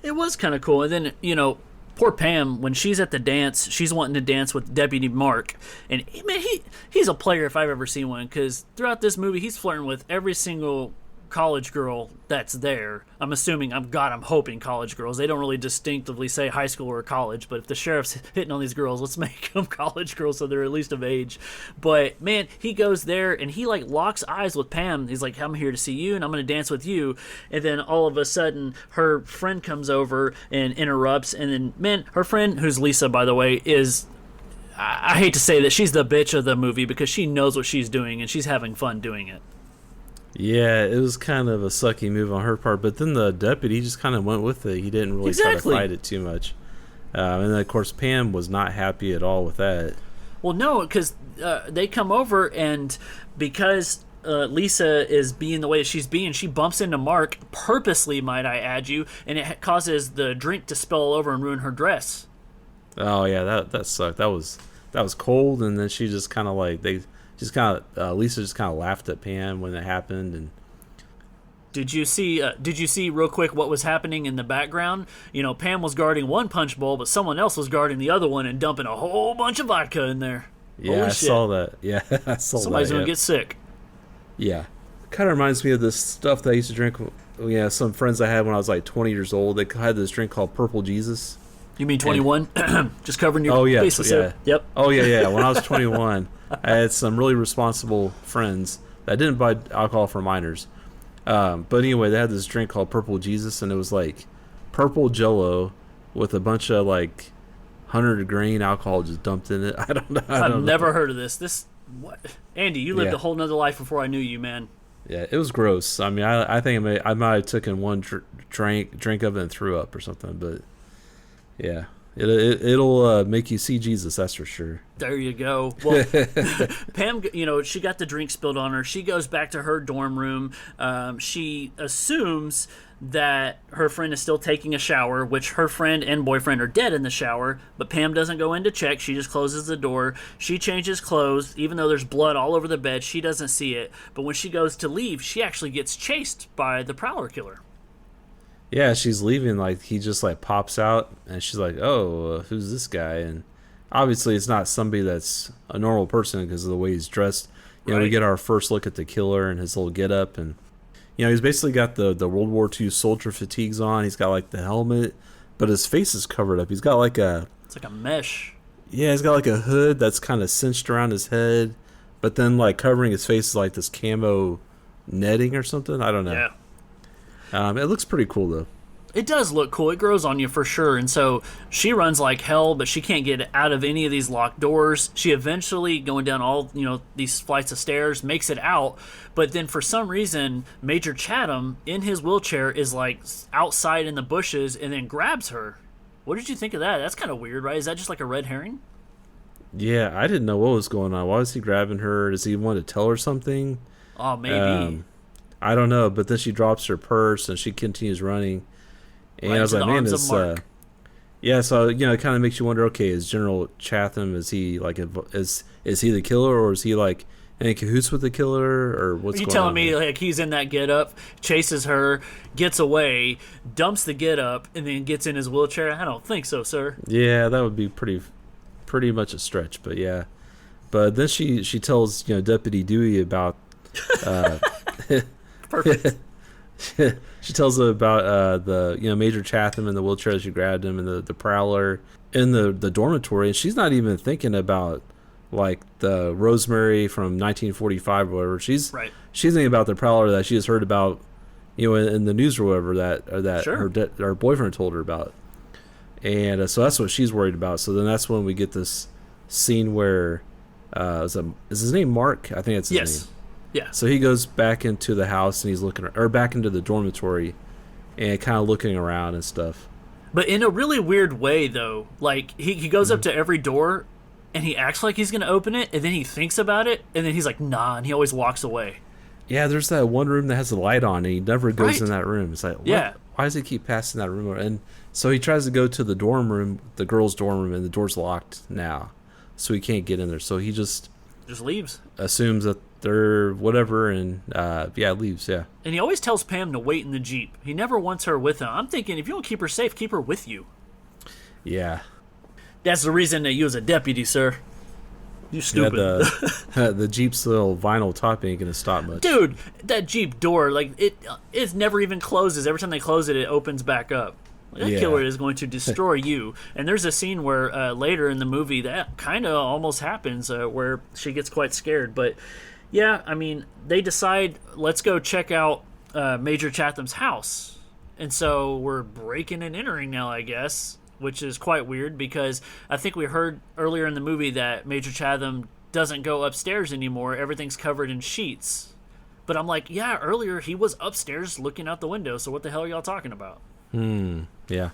It was kind of cool. And then, poor Pam, when she's at the dance, she's wanting to dance with Deputy Mark. And, man, he's a player if I've ever seen one, because throughout this movie, he's flirting with every single college girl that's there. I'm hoping college girls. They don't really distinctively say high school or college, but if the sheriff's hitting on these girls, let's make them college girls so they're at least of age. But man, he goes there and he locks eyes with Pam. He's like, I'm here to see you and I'm going to dance with you. And then all of a sudden her friend comes over and interrupts, and then, man, her friend, who's Lisa, by the way, is, I hate to say that, she's the bitch of the movie because she knows what she's doing and she's having fun doing it. Yeah, it was kind of a sucky move on her part, but then the deputy just kind of went with it. He didn't really try to fight it too much. And then, of course, Pam was not happy at all with that. Well, no, because they come over, and because Lisa is being the way that she's being, she bumps into Mark, purposely, might I add you, and it causes the drink to spill all over and ruin her dress. Oh, yeah, that sucked. That was cold, and then she just kind of Lisa just kind of laughed at Pam when it happened. And did you see real quick what was happening in the background? Pam was guarding one punch bowl, but someone else was guarding the other one and dumping a whole bunch of vodka in there. Yeah, Holy I shit. saw that. Yeah, I saw Somebody's that. gonna get sick. Yeah, kind of reminds me of this stuff that I used to drink yeah, some friends I had when I was like 20 years old, they had this drink called Purple Jesus. You mean 21? Just covering your face with yeah. soap. Yep. Oh yeah. When I was 21, I had some really responsible friends that didn't buy alcohol for minors. But anyway, they had this drink called Purple Jesus, and it was like purple Jello with a bunch of like 100 grain alcohol just dumped in it. I don't know. I've never heard of this. What? Andy, you lived Yeah. a whole nother life before I knew you, man. Yeah, it was gross. I mean, I think I might have taken one drink of it and threw up or something. But yeah, it'll make you see Jesus. That's for sure. There you go. Well, Pam, she got the drink spilled on her. She goes back to her dorm room. She assumes that her friend is still taking a shower, which her friend and boyfriend are dead in the shower, but Pam doesn't go in to check. She just closes the door. She changes clothes. Even though there's blood all over the bed, she doesn't see it. But when she goes to leave, she actually gets chased by the Prowler killer. Yeah, she's leaving, like, he just, like, pops out, and she's like, oh, who's this guy? And obviously it's not somebody that's a normal person because of the way he's dressed. You know, we get our first look at the killer and his little get-up, and, you know, he's basically got the World War II soldier fatigues on. He's got, like, the helmet, but his face is covered up. He's got, like, It's like a mesh. Yeah, he's got, like, a hood that's kind of cinched around his head, but then, like, covering his face is, like, this camo netting or something. I don't know. Yeah. It looks pretty cool, though. It does look cool. It grows on you for sure. And so she runs like hell, but she can't get out of any of these locked doors. She eventually, going down all, these flights of stairs, makes it out. But then for some reason, Major Chatham, in his wheelchair, is like outside in the bushes and then grabs her. What did you think of that? That's kind of weird, right? Is that just like a red herring? Yeah, I didn't know what was going on. Why was he grabbing her? Does he want to tell her something? Oh, maybe. I don't know. But then she drops her purse and she continues running. And Right I was into like, the man, arms of this, Mark. yeah. So it kind of makes you wonder. Okay, is General Chatham, is he like is he the killer, or is he like in cahoots with the killer, or what's Are you going telling on me here? like he's in that get up, chases her, gets away, dumps the get up, and then gets in his wheelchair? I don't think so, sir. Yeah, that would be pretty much a stretch, but yeah. But then she tells Deputy Dewey about Perfect. she tells her about the Major Chatham in the wheelchair as she grabbed him, and the Prowler in the dormitory, and she's not even thinking about like the Rosemary from 1945 or whatever. She's thinking about the Prowler that she has heard about in the news or whatever that Sure. her boyfriend told her about. And so that's what she's worried about. So then that's when we get this scene where is his name Mark? I think that's his name. Yeah. So he goes back into the house and he's back into the dormitory and kind of looking around and stuff. But in a really weird way, though. Like, he goes up to every door and he acts like he's going to open it, and then he thinks about it, and then he's like, nah, and he always walks away. Yeah, there's that one room that has a light on and he never goes Right. in that room. It's like, what? Yeah. Why does he keep passing that room? And so he tries to go to the dorm room, the girls' dorm room, and the door's locked now. So he can't get in there. So he just leaves. assumes that they're whatever and leaves. Yeah. And he always tells Pam to wait in the Jeep. He never wants her with him. I'm thinking, if you don't keep her safe, keep her with you. Yeah. That's the reason that you was a deputy, sir. You stupid. The Jeep's little vinyl top ain't gonna stop much. Dude, that Jeep door, like, it never even closes. Every time they close it, it opens back up. That Yeah. killer is going to destroy you. And there's a scene where later in the movie that kind of almost happens, where she gets quite scared. But yeah, I mean, they decide, let's go check out Major Chatham's house. And so we're breaking and entering now, I guess, which is quite weird because I think we heard earlier in the movie that Major Chatham doesn't go upstairs anymore. Everything's covered in sheets. But I'm like, yeah, earlier he was upstairs looking out the window, so what the hell are y'all talking about? Yeah.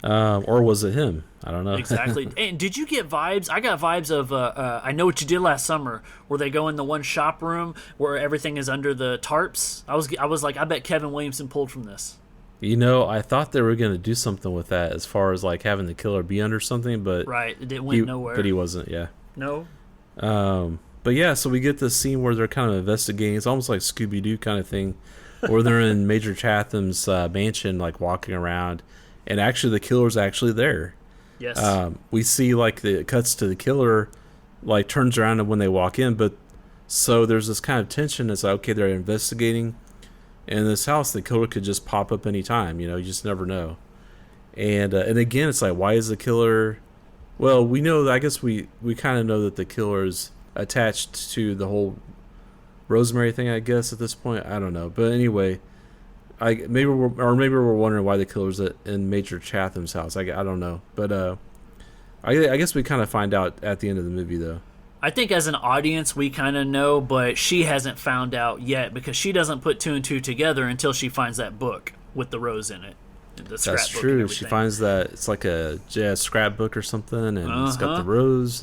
Or was it him? I don't know. Exactly. And did you get vibes? I got vibes of I Know What You Did Last Summer, where they go in the one shop room where everything is under the tarps. I was like, I bet Kevin Williamson pulled from this. I thought they were going to do something with that as far as like having the killer be under something, but Right. It went nowhere. But he wasn't, yeah. No. But yeah, so we get this scene where they're kind of investigating. It's almost like Scooby-Doo kind of thing, where they're in Major Chatham's mansion, like walking around, and actually the killer's actually there. Yes. We see like it cuts to the killer, like turns around when they walk in, but so there's this kind of tension. It's like, okay, they're investigating, in this house, the killer could just pop up anytime. You just never know. And again, it's like, why is the killer? Well, we know. I guess we kind of know that the killer is attached to the whole Rosemary thing. I guess at this point, I don't know. But anyway, maybe we're wondering why the killer's in Major Chatham's house. I don't know. But I guess we kind of find out at the end of the movie, though. I think as an audience, we kind of know, but she hasn't found out yet because she doesn't put two and two together until she finds that book with the rose in it. That's true. She finds that it's like a scrapbook or something, and it's got the rose.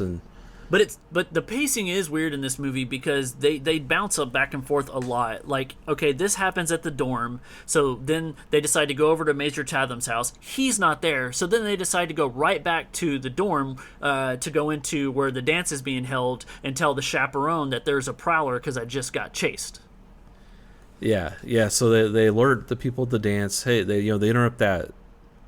But the pacing is weird in this movie because they bounce up back and forth a lot. Like, okay, this happens at the dorm, so then they decide to go over to Major Chatham's house. He's not there, so then they decide to go right back to the dorm to go into where the dance is being held and tell the chaperone that there's a prowler because I just got chased. Yeah. So they alert the people at the dance. Hey, they interrupt that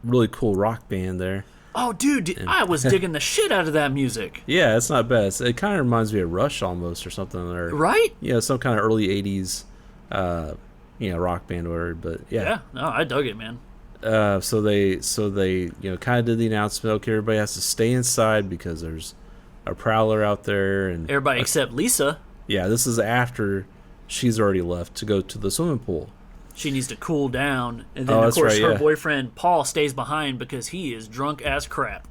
really cool rock band there. Oh, dude, I was digging the shit out of that music. Yeah, it's not bad. It kind of reminds me of Rush almost or something. Right? Yeah, some kind of early 80s, rock band or whatever. But yeah. Yeah, no, I dug it, man. So they kind of did the announcement. Okay, everybody has to stay inside because there's a prowler out there. And everybody except Lisa. Yeah, this is after she's already left to go to the swimming pool. She needs to cool down, and then of course her boyfriend Paul stays behind because he is drunk as crap.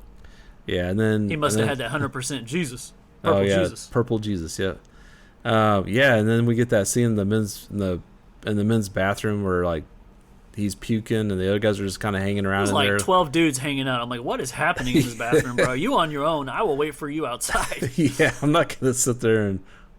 Yeah, and then he must have had that 100% Jesus. Purple Jesus. Purple Jesus. Yeah. And then we get that scene in the men's bathroom where like he's puking and the other guys are just kind of hanging around. There's in like 12 dudes hanging out. I'm like, what is happening in this bathroom, bro? You on your own? I will wait for you outside. Yeah, I'm not gonna sit there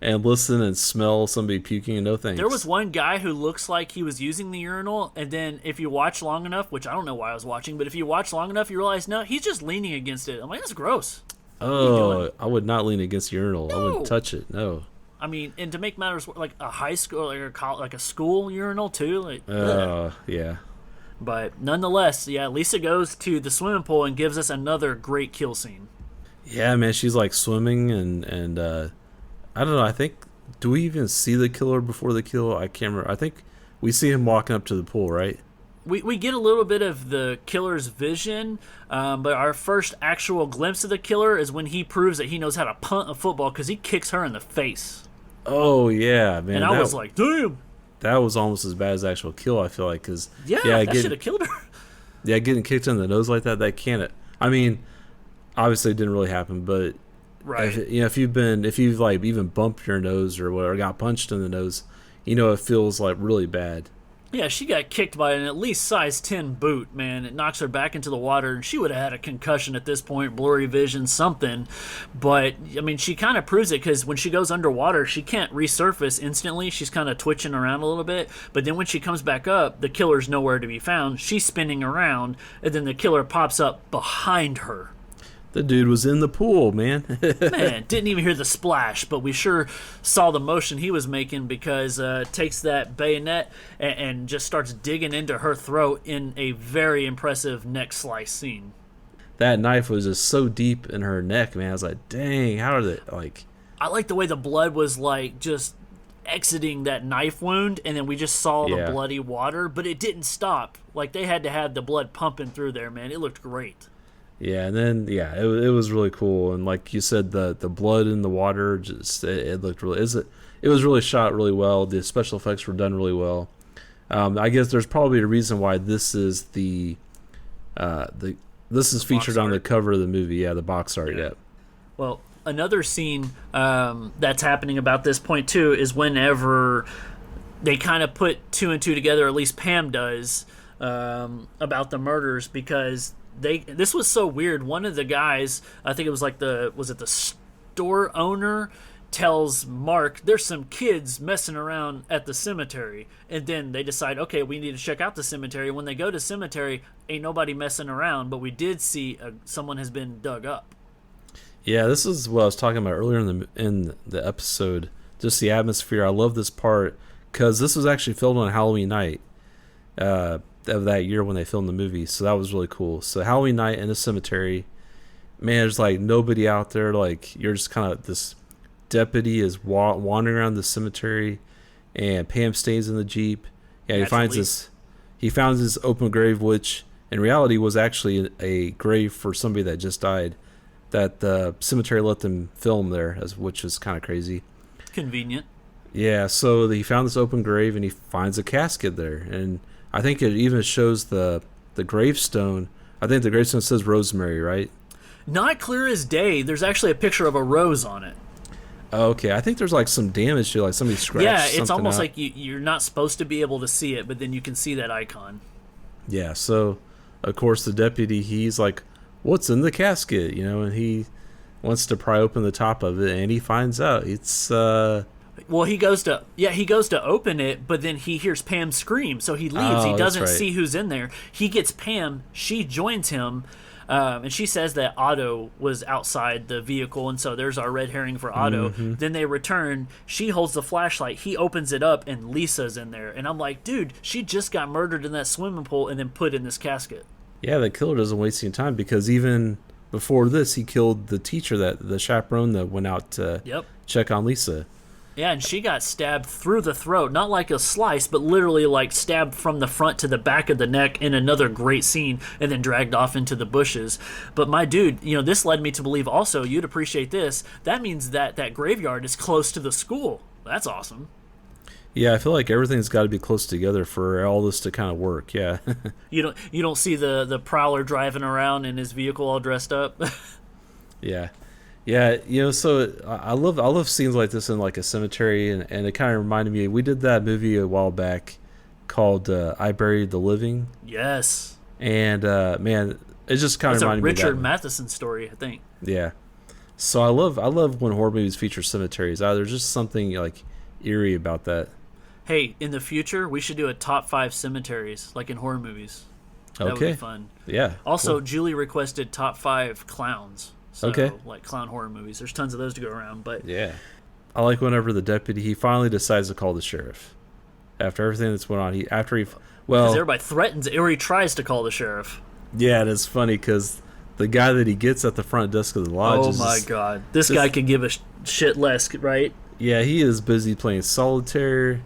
and listen and smell somebody puking and no thanks. There was one guy who looks like he was using the urinal, and then if you watch long enough, which I don't know why I was watching, but if you watch long enough, you realize, no, he's just leaning against it. I'm like, that's gross. Oh, I would not lean against the urinal. No. I wouldn't touch it, no. I mean, and to make matters, like a high school, like a school urinal, too. Yeah. But nonetheless, yeah, Lisa goes to the swimming pool and gives us another great kill scene. Yeah, man, she's like swimming and I don't know. Do we even see the killer before the kill? I can't remember. I think we see him walking up to the pool, right? We get a little bit of the killer's vision, but our first actual glimpse of the killer is when he proves that he knows how to punt a football because he kicks her in the face. Oh, yeah, man. And I was like, damn. That was almost as bad as the actual kill, I feel like. Cause, that should have killed her. Yeah, getting kicked in the nose like that can't. I mean, obviously it didn't really happen, but... Right. If you've like even bumped your nose or whatever, got punched in the nose, it feels like really bad. Yeah, she got kicked by an at least size 10 boot, man. It knocks her back into the water, and she would have had a concussion at this point, blurry vision, something. But, I mean, she kind of proves it because when she goes underwater, she can't resurface instantly. She's kind of twitching around a little bit. But then when she comes back up, the killer's nowhere to be found. She's spinning around, and then the killer pops up behind her. The dude was in the pool, man. Man, didn't even hear the splash, but we sure saw the motion he was making because takes that bayonet and just starts digging into her throat in a very impressive neck slice scene. That knife was just so deep in her neck, man. I was like, dang, how are they, like... I like the way the blood was, like, just exiting that knife wound, and then we just saw the bloody water, but it didn't stop. Like, they had to have the blood pumping through there, man. It looked great. Yeah, and then it was really cool, and like you said, the blood in the water just it looked really it was really shot really well. The special effects were done really well. I guess there's probably a reason why this is featured on the cover of the movie. Yeah, the box art. Yeah. Well, another scene that's happening about this point too is whenever they kind of put two and two together, at least Pam does, about the murders because. This was so weird. One of the guys, I think it was like the store owner, tells Mark there's some kids messing around at the cemetery, and then they decide, okay, we need to check out the cemetery. When they go to cemetery, ain't nobody messing around, but we did see someone has been dug up. Yeah, this is what I was talking about earlier in the episode. Just the atmosphere. I love this part because this was actually filmed on Halloween night. Of that year when they filmed the movie, so that was really cool. So Halloween night in a cemetery, man, there's like nobody out there. Like you're just kind of this deputy is wandering around the cemetery, and Pam stays in the Jeep, Yeah, he finds this. He found this open grave, which in reality was actually a grave for somebody that just died. That the cemetery let them film there, which is kind of crazy. Convenient. Yeah, so he found this open grave and he finds a casket there, and I think it even shows the gravestone. I think the gravestone says Rosemary, right? Not clear as day. There's actually a picture of a rose on it. Okay, I think there's like some damage to, like somebody scratched. Yeah, it's something almost out. like you're not supposed to be able to see it, but then you can see that icon. Yeah, so of course the deputy, he's like, "What's in the casket?" You know, and he wants to pry open the top of it, and he finds out it's. Well, he goes to open it, but then he hears Pam scream, so he leaves. Oh, He doesn't that's right. see who's in there. He gets Pam. She joins him, and she says that Otto was outside the vehicle, and so there's our red herring for Otto. Mm-hmm. Then they return. She holds the flashlight. He opens it up, and Lisa's in there. And I'm like, dude, she just got murdered in that swimming pool and then put in this casket. Yeah, the killer doesn't waste any time, because even before this, he killed the teacher, the chaperone that went out to check on Lisa. Yeah, and she got stabbed through the throat, not like a slice, but literally like stabbed from the front to the back of the neck in another great scene, and then dragged off into the bushes. But my dude, this led me to believe also, you'd appreciate this, that means that graveyard is close to the school. That's awesome. Yeah, I feel like everything's got to be close together for all this to kind of work. Yeah. You don't see the Prowler driving around in his vehicle all dressed up. Yeah. Yeah, so I love scenes like this in like a cemetery, and it kind of reminded me, we did that movie a while back called I Buried the Living. Yes. And man, it just kind of reminded me of that. It's a Richard Matheson story, I think. Yeah. So I love when horror movies feature cemeteries. There's just something like eerie about that. Hey, in the future, we should do a top 5 cemeteries, like in horror movies. That would be fun. Yeah. Also, cool. Julie requested top 5 clowns. So, like clown horror movies. There's tons of those to go around, but... Yeah. I like whenever the deputy, he finally decides to call the sheriff. After everything that's went on, because everybody threatens it, or he tries to call the sheriff. Yeah, and it's funny because the guy that he gets at the front desk of the lodge Oh my god. This guy could give a shit less, right? Yeah, he is busy playing solitaire.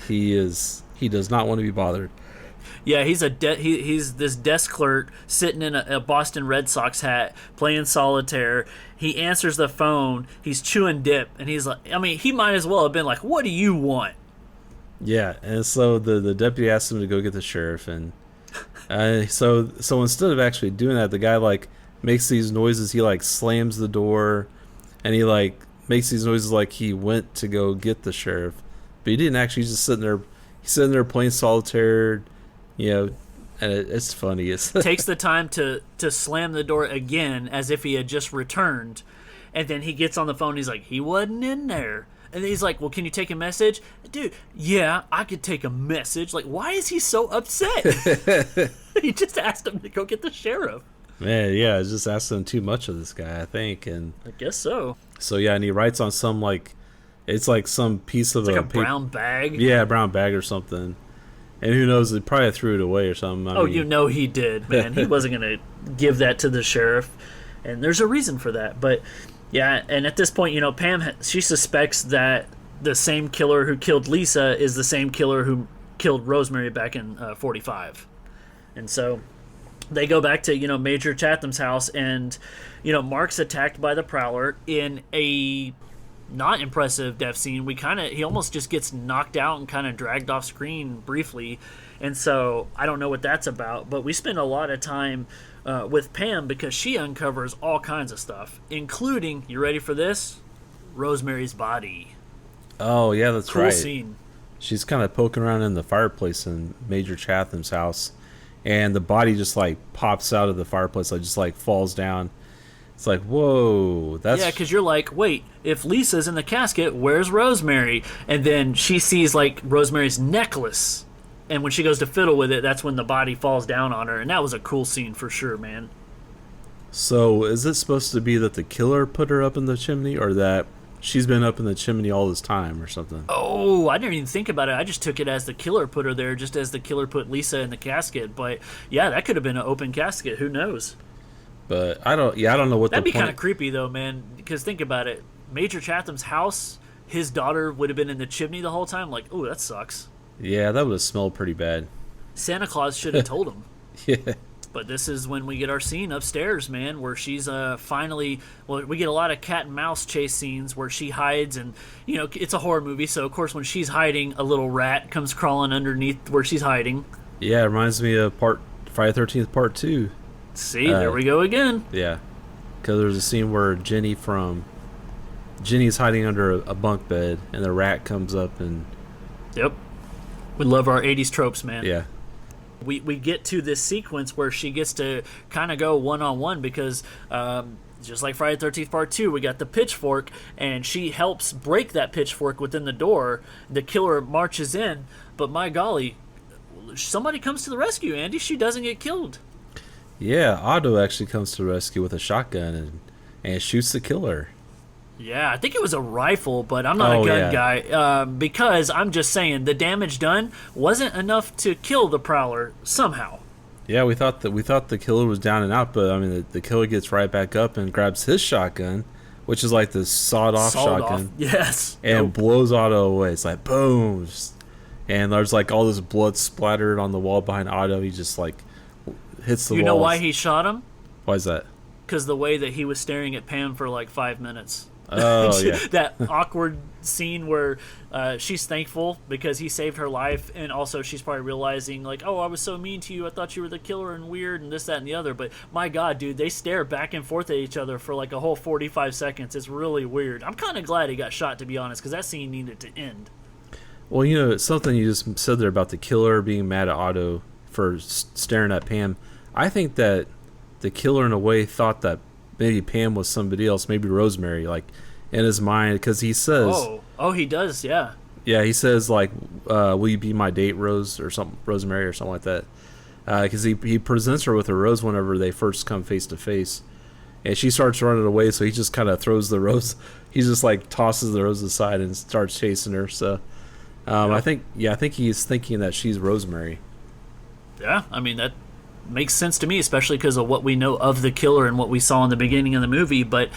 He does not want to be bothered. Yeah, he's he's this desk clerk sitting in a Boston Red Sox hat playing solitaire. He answers the phone. He's chewing dip, and he's like, I mean, he might as well have been like, "What do you want?" Yeah, and so the deputy asks him to go get the sheriff, and so instead of actually doing that, the guy like makes these noises. He like slams the door, and he like makes these noises like he went to go get the sheriff, but he didn't actually. He's just sitting there. He's sitting there playing solitaire. And it's funny. It takes the time to slam the door again as if he had just returned, and then he gets on the phone. He's like, he wasn't in there, and then he's like, well, can you take a message, dude? Yeah, I could take a message. Like, why is he so upset? He just asked him to go get the sheriff. Man, yeah, it's just asking too much of this guy, I think, and I guess so. So yeah, and he writes on some it's like some piece of it's like a brown bag. Yeah, a brown bag or something. And who knows, they probably threw it away or something. I mean, he did, man. He wasn't going to give that to the sheriff. And there's a reason for that. But, yeah, and at this point, Pam, she suspects that the same killer who killed Lisa is the same killer who killed Rosemary back in 45. And so they go back to, Major Chatham's house, and, Mark's attacked by the Prowler in a... not impressive death scene. He almost just gets knocked out and kind of dragged off screen briefly, and so I don't know what that's about, but we spend a lot of time with Pam because she uncovers all kinds of stuff, including, you ready for this? Rosemary's body. Oh yeah, that's cool right. Scene. She's kind of poking around in the fireplace in Major Chatham's house, and the body just like pops out of the fireplace, like just like falls down. It's like, whoa, that's... Yeah, because you're like, wait, if Lisa's in the casket, where's Rosemary? And then she sees, like, Rosemary's necklace. And when she goes to fiddle with it, that's when the body falls down on her. And that was a cool scene for sure, man. So, is it supposed to be that the killer put her up in the chimney, or that she's been up in the chimney all this time or something? Oh, I didn't even think about it. I just took it as the killer put her there, just as the killer put Lisa in the casket. But, yeah, that could have been an open casket. Who knows? But I don't know what that'd the be kind of creepy though, man. Because think about it, Major Chatham's house, his daughter would have been in the chimney the whole time. Like, oh, that sucks. Yeah, that would have smelled pretty bad. Santa Claus should have told him. Yeah. But this is when we get our scene upstairs, man, where she's finally... Well, we get a lot of cat and mouse chase scenes where she hides, and, you know, it's a horror movie, so, of course, when she's hiding, a little rat comes crawling underneath where she's hiding. Yeah, it reminds me of Friday the 13th Part 2. See, there we go again. Yeah. Because there's a scene where Jenny's hiding under a bunk bed, and the rat comes up and... Yep. We love our 80s tropes, man. Yeah. We get to this sequence where she gets to kind of go one-on-one because just like Friday the 13th Part 2, we got the pitchfork, and she helps break that pitchfork within the door. The killer marches in, but my golly, somebody comes to the rescue, Andy. She doesn't get killed. Yeah, Otto actually comes to the rescue with a shotgun and shoots the killer. Yeah, I think it was a rifle, but I'm not a gun guy because I'm just saying the damage done wasn't enough to kill the Prowler somehow. Yeah, we thought the killer was down and out, but I mean the killer gets right back up and grabs his shotgun, which is like the sawed-off shotgun. Yes. And blows Otto away. It's like boom, and there's like all this blood splattered on the wall behind Otto. He just like hits the wall. You know why he shot him? Why is that? Because the way that he was staring at Pam for like 5 minutes. Oh, yeah. That awkward scene where she's thankful because he saved her life, and also she's probably realizing, like, oh, I was so mean to you, I thought you were the killer and weird and this, that, and the other. But my God, dude, they stare back and forth at each other for like a whole 45 seconds. It's really weird. I'm kind of glad he got shot, to be honest, because that scene needed to end. Well, you know, something you just said there about the killer being mad at Otto for staring at Pam. I think that the killer, in a way, thought that maybe Pam was somebody else, maybe Rosemary, like, in his mind, because he says... Oh, he does, yeah. Yeah, he says, like, will you be my date, Rose, or something, Rosemary, or something like that. Because he presents her with a rose whenever they first come face to face. And she starts running away, so he just kind of throws the rose. He just, like, tosses the rose aside and starts chasing her, so... I think he's thinking that she's Rosemary. Yeah, I mean, that makes sense to me, especially because of what we know of the killer and what we saw in the beginning of the movie. But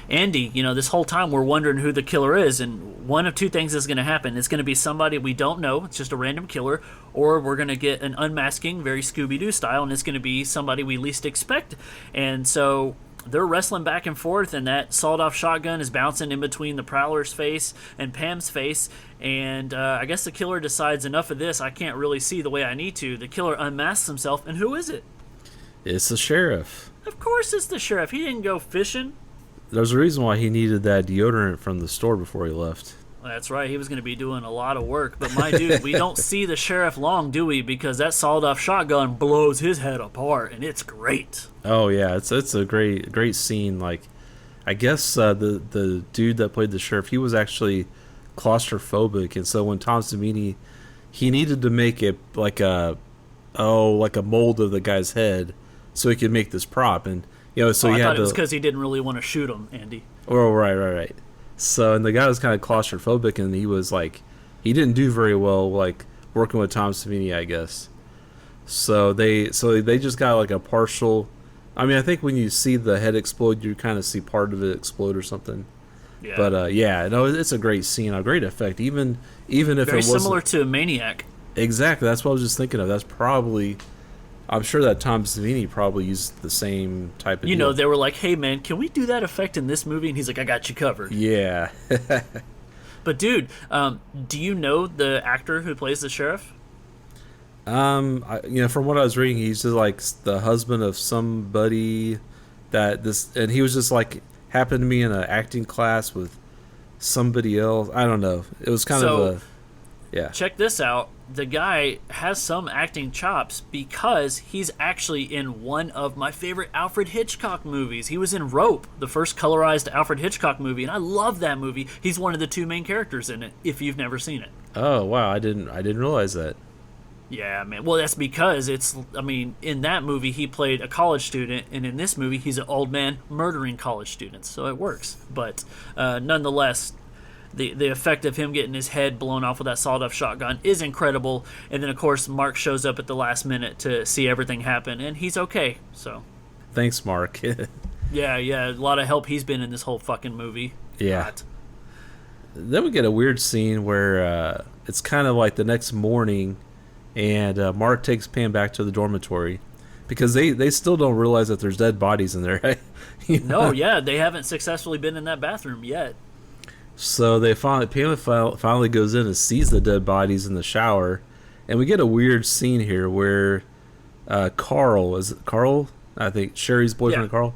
Andy, you know, this whole time we're wondering who the killer is, and one of two things is going to happen. It's going to be somebody we don't know, it's just a random killer, or we're going to get an unmasking, very Scooby-Doo style, and it's going to be somebody we least expect. And so they're wrestling back and forth, and that sawed-off shotgun is bouncing in between the Prowler's face and Pam's face, and I guess the killer decides, enough of this, I can't really see the way I need to. The killer unmasks himself, and who is it? It's the sheriff. Of course it's the sheriff. He didn't go fishing. There's a reason why he needed that deodorant from the store before he left. That's right. He was going to be doing a lot of work. But my dude, we don't see the sheriff long, do we? Because that sawed-off shotgun blows his head apart, and it's great. Oh yeah, it's a great scene. Like, I guess the dude that played the sheriff, he was actually claustrophobic, and so when Tom Savini, he needed to make it like a mold of the guy's head, so he could make this prop, and you know, so I thought it was because he didn't really want to shoot him, Andy. Oh right. So, and the guy was kind of claustrophobic, and he was like, he didn't do very well, like, working with Tom Savini, I guess. So they just got like a partial. I mean, I think when you see the head explode, you kind of see part of it explode or something. Yeah. But yeah, no, it's a great scene, a great effect, even if very it wasn't similar to Maniac. Exactly, that's what I was just thinking of. That's probably, I'm sure that Tom Savini probably used the same type of. You know, they were like, "Hey, man, can we do that effect in this movie?" And he's like, "I got you covered." Yeah. But dude, do you know the actor who plays the sheriff? From what I was reading, he's just like the husband of somebody and he was just like happened to be in an acting class with somebody else. I don't know. It was kind of yeah. Check this out. The guy has some acting chops because he's actually in one of my favorite Alfred Hitchcock movies. He was in Rope, the first colorized Alfred Hitchcock movie, and I love that movie. He's one of the two main characters in it, if you've never seen it. Oh, wow. I didn't realize that. Yeah, man. Well, that's because in that movie he played a college student, and in this movie he's an old man murdering college students, so it works. But nonetheless, the effect of him getting his head blown off with that sawed-off shotgun is incredible. And then, of course, Mark shows up at the last minute to see everything happen, and he's okay, so. Thanks, Mark. Yeah, a lot of help he's been in this whole fucking movie. Yeah. Then we get a weird scene where it's kind of like the next morning, and Mark takes Pam back to the dormitory because they still don't realize that there's dead bodies in there. Right? No, yeah, they haven't successfully been in that bathroom yet. So Pam finally goes in and sees the dead bodies in the shower, and we get a weird scene here where Carl, I think Sherry's boyfriend, Carl,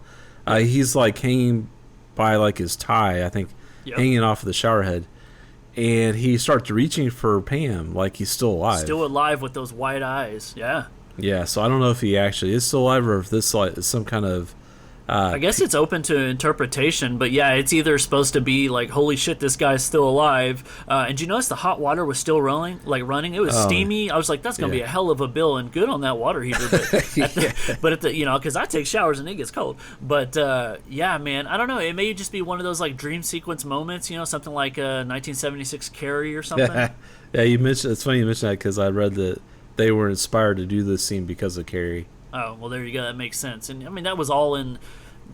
he's like hanging by like his tie, I think, hanging off of the shower head, and he starts reaching for Pam like he's still alive. Still alive with those white eyes, yeah. Yeah, so I don't know if he actually is still alive or if this is some kind of... I guess it's open to interpretation, but yeah, it's either supposed to be like, holy shit, this guy's still alive. And you notice the hot water was still running? It was steamy. I was like, that's going to be a hell of a bill, and good on that water heater. But because I take showers and it gets cold. But yeah, man, I don't know. It may just be one of those like dream sequence moments, something like 1976 Carrie or something. Yeah, you mentioned. It's funny you mentioned that because I read that they were inspired to do this scene because of Carrie. Oh, well, there you go. That makes sense. And I mean, that was all in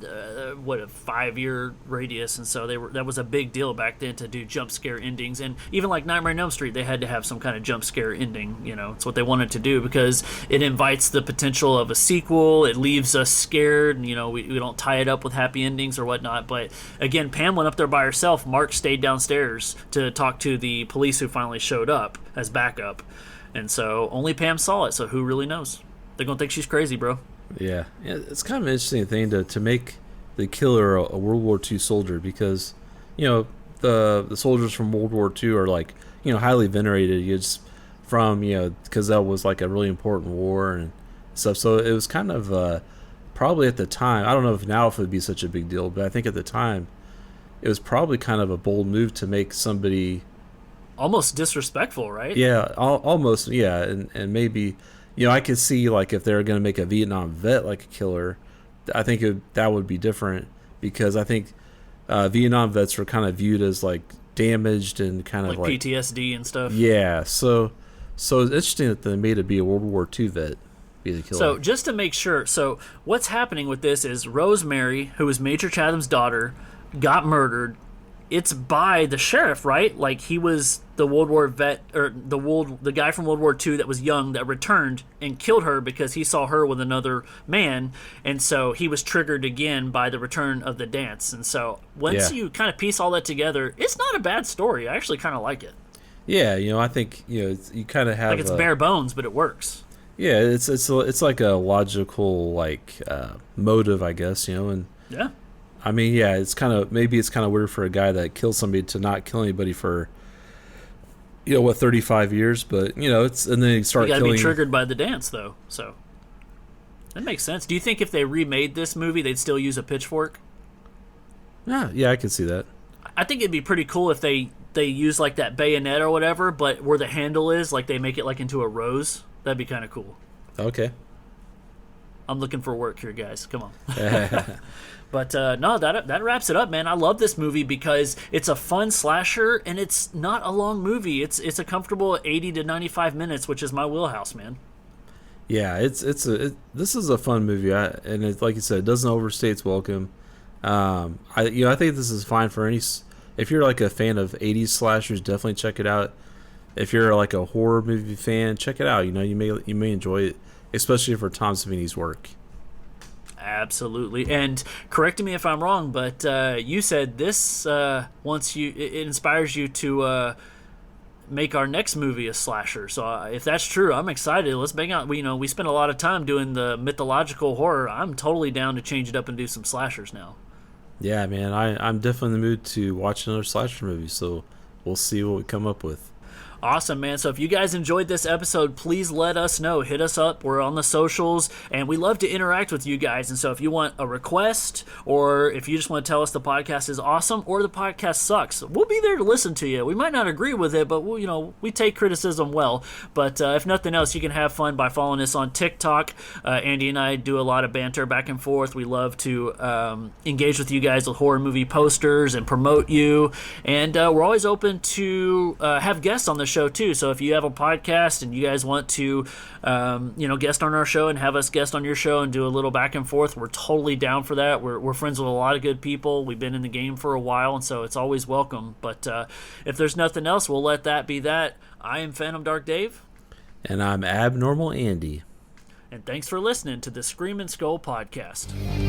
a 5-year radius, and so that was a big deal back then to do jump scare endings. And even like Nightmare on Elm Street, they had to have some kind of jump scare ending. It's what they wanted to do because it invites the potential of a sequel. It leaves us scared, and we don't tie it up with happy endings or whatnot. But again, Pam went up there by herself. Mark stayed downstairs to talk to the police who finally showed up as backup, and so only Pam saw it. So who really knows? They're gonna think she's crazy, bro. Yeah, it's kind of an interesting thing to make the killer a World War II soldier because, the soldiers from World War II are like, highly venerated. It's from, because that was like a really important war and stuff. So it was kind of probably at the time. I don't know if now if it would be such a big deal, but I think at the time it was probably kind of a bold move to make somebody almost disrespectful, right? Yeah, almost. Yeah, and maybe. I could see, like, if they were going to make a Vietnam vet like a killer, I think that would be different because I think Vietnam vets were kind of viewed as, like, damaged and kind of like PTSD and stuff. Yeah, so it's interesting that they made it be a World War II vet be the killer. So just to make sure, what's happening with this is Rosemary, who was Major Chatham's daughter, got murdered. It's by the sheriff, right? Like he was the World War vet, or the guy from World War II that was young that returned and killed her because he saw her with another man, and so he was triggered again by the return of the dance. And so once you kind of piece all that together, it's not a bad story. I actually kind of like it. Yeah, I think you kind of have like it's bare bones, but it works. Yeah, it's like a logical motive, I guess. And yeah. I mean, yeah, it's kind of weird for a guy that killed somebody to not kill anybody for 35 years, but it's and then you start. You got to be triggered by the dance, though, so that makes sense. Do you think if they remade this movie, they'd still use a pitchfork? Yeah, I can see that. I think it'd be pretty cool if they use like that bayonet or whatever, but where the handle is, like they make it like into a rose. That'd be kind of cool. Okay. I'm looking for work here, guys. Come on. But no, that wraps it up, man. I love this movie because it's a fun slasher and it's not a long movie. It's a comfortable 80 to 95 minutes, which is my wheelhouse, man. Yeah, this is a fun movie, and it, like you said, it doesn't overstay its welcome. I think this is fine for any. If you're like a fan of 80s slashers, definitely check it out. If you're like a horror movie fan, check it out. You may enjoy it, especially for Tom Savini's work. Absolutely. And correct me if I'm wrong, but you said this it inspires you to make our next movie a slasher. So if that's true, I'm excited. Let's bang out. We spent a lot of time doing the mythological horror. I'm totally down to change it up and do some slashers now. Yeah, man. I'm definitely in the mood to watch another slasher movie, so we'll see what we come up with. Awesome, man. So if you guys enjoyed this episode, please let us know. Hit us up. We're on the socials, and we love to interact with you guys. And so if you want a request, or if you just want to tell us the podcast is awesome or the podcast sucks, we'll be there to listen to you. We might not agree with it, but we take criticism well. But if nothing else, you can have fun by following us on TikTok. Andy and I do a lot of banter back and forth. We love to engage with you guys with horror movie posters and promote you. And we're always open to have guests on the show too. So if you have a podcast and you guys want to, guest on our show and have us guest on your show and do a little back and forth, we're totally down for that. We're friends with a lot of good people. We've been in the game for a while, and so it's always welcome. But if there's nothing else, we'll let that be that. I am Phantom Dark Dave. And I'm Abnormal Andy. And thanks for listening to the Screaming Skull Podcast.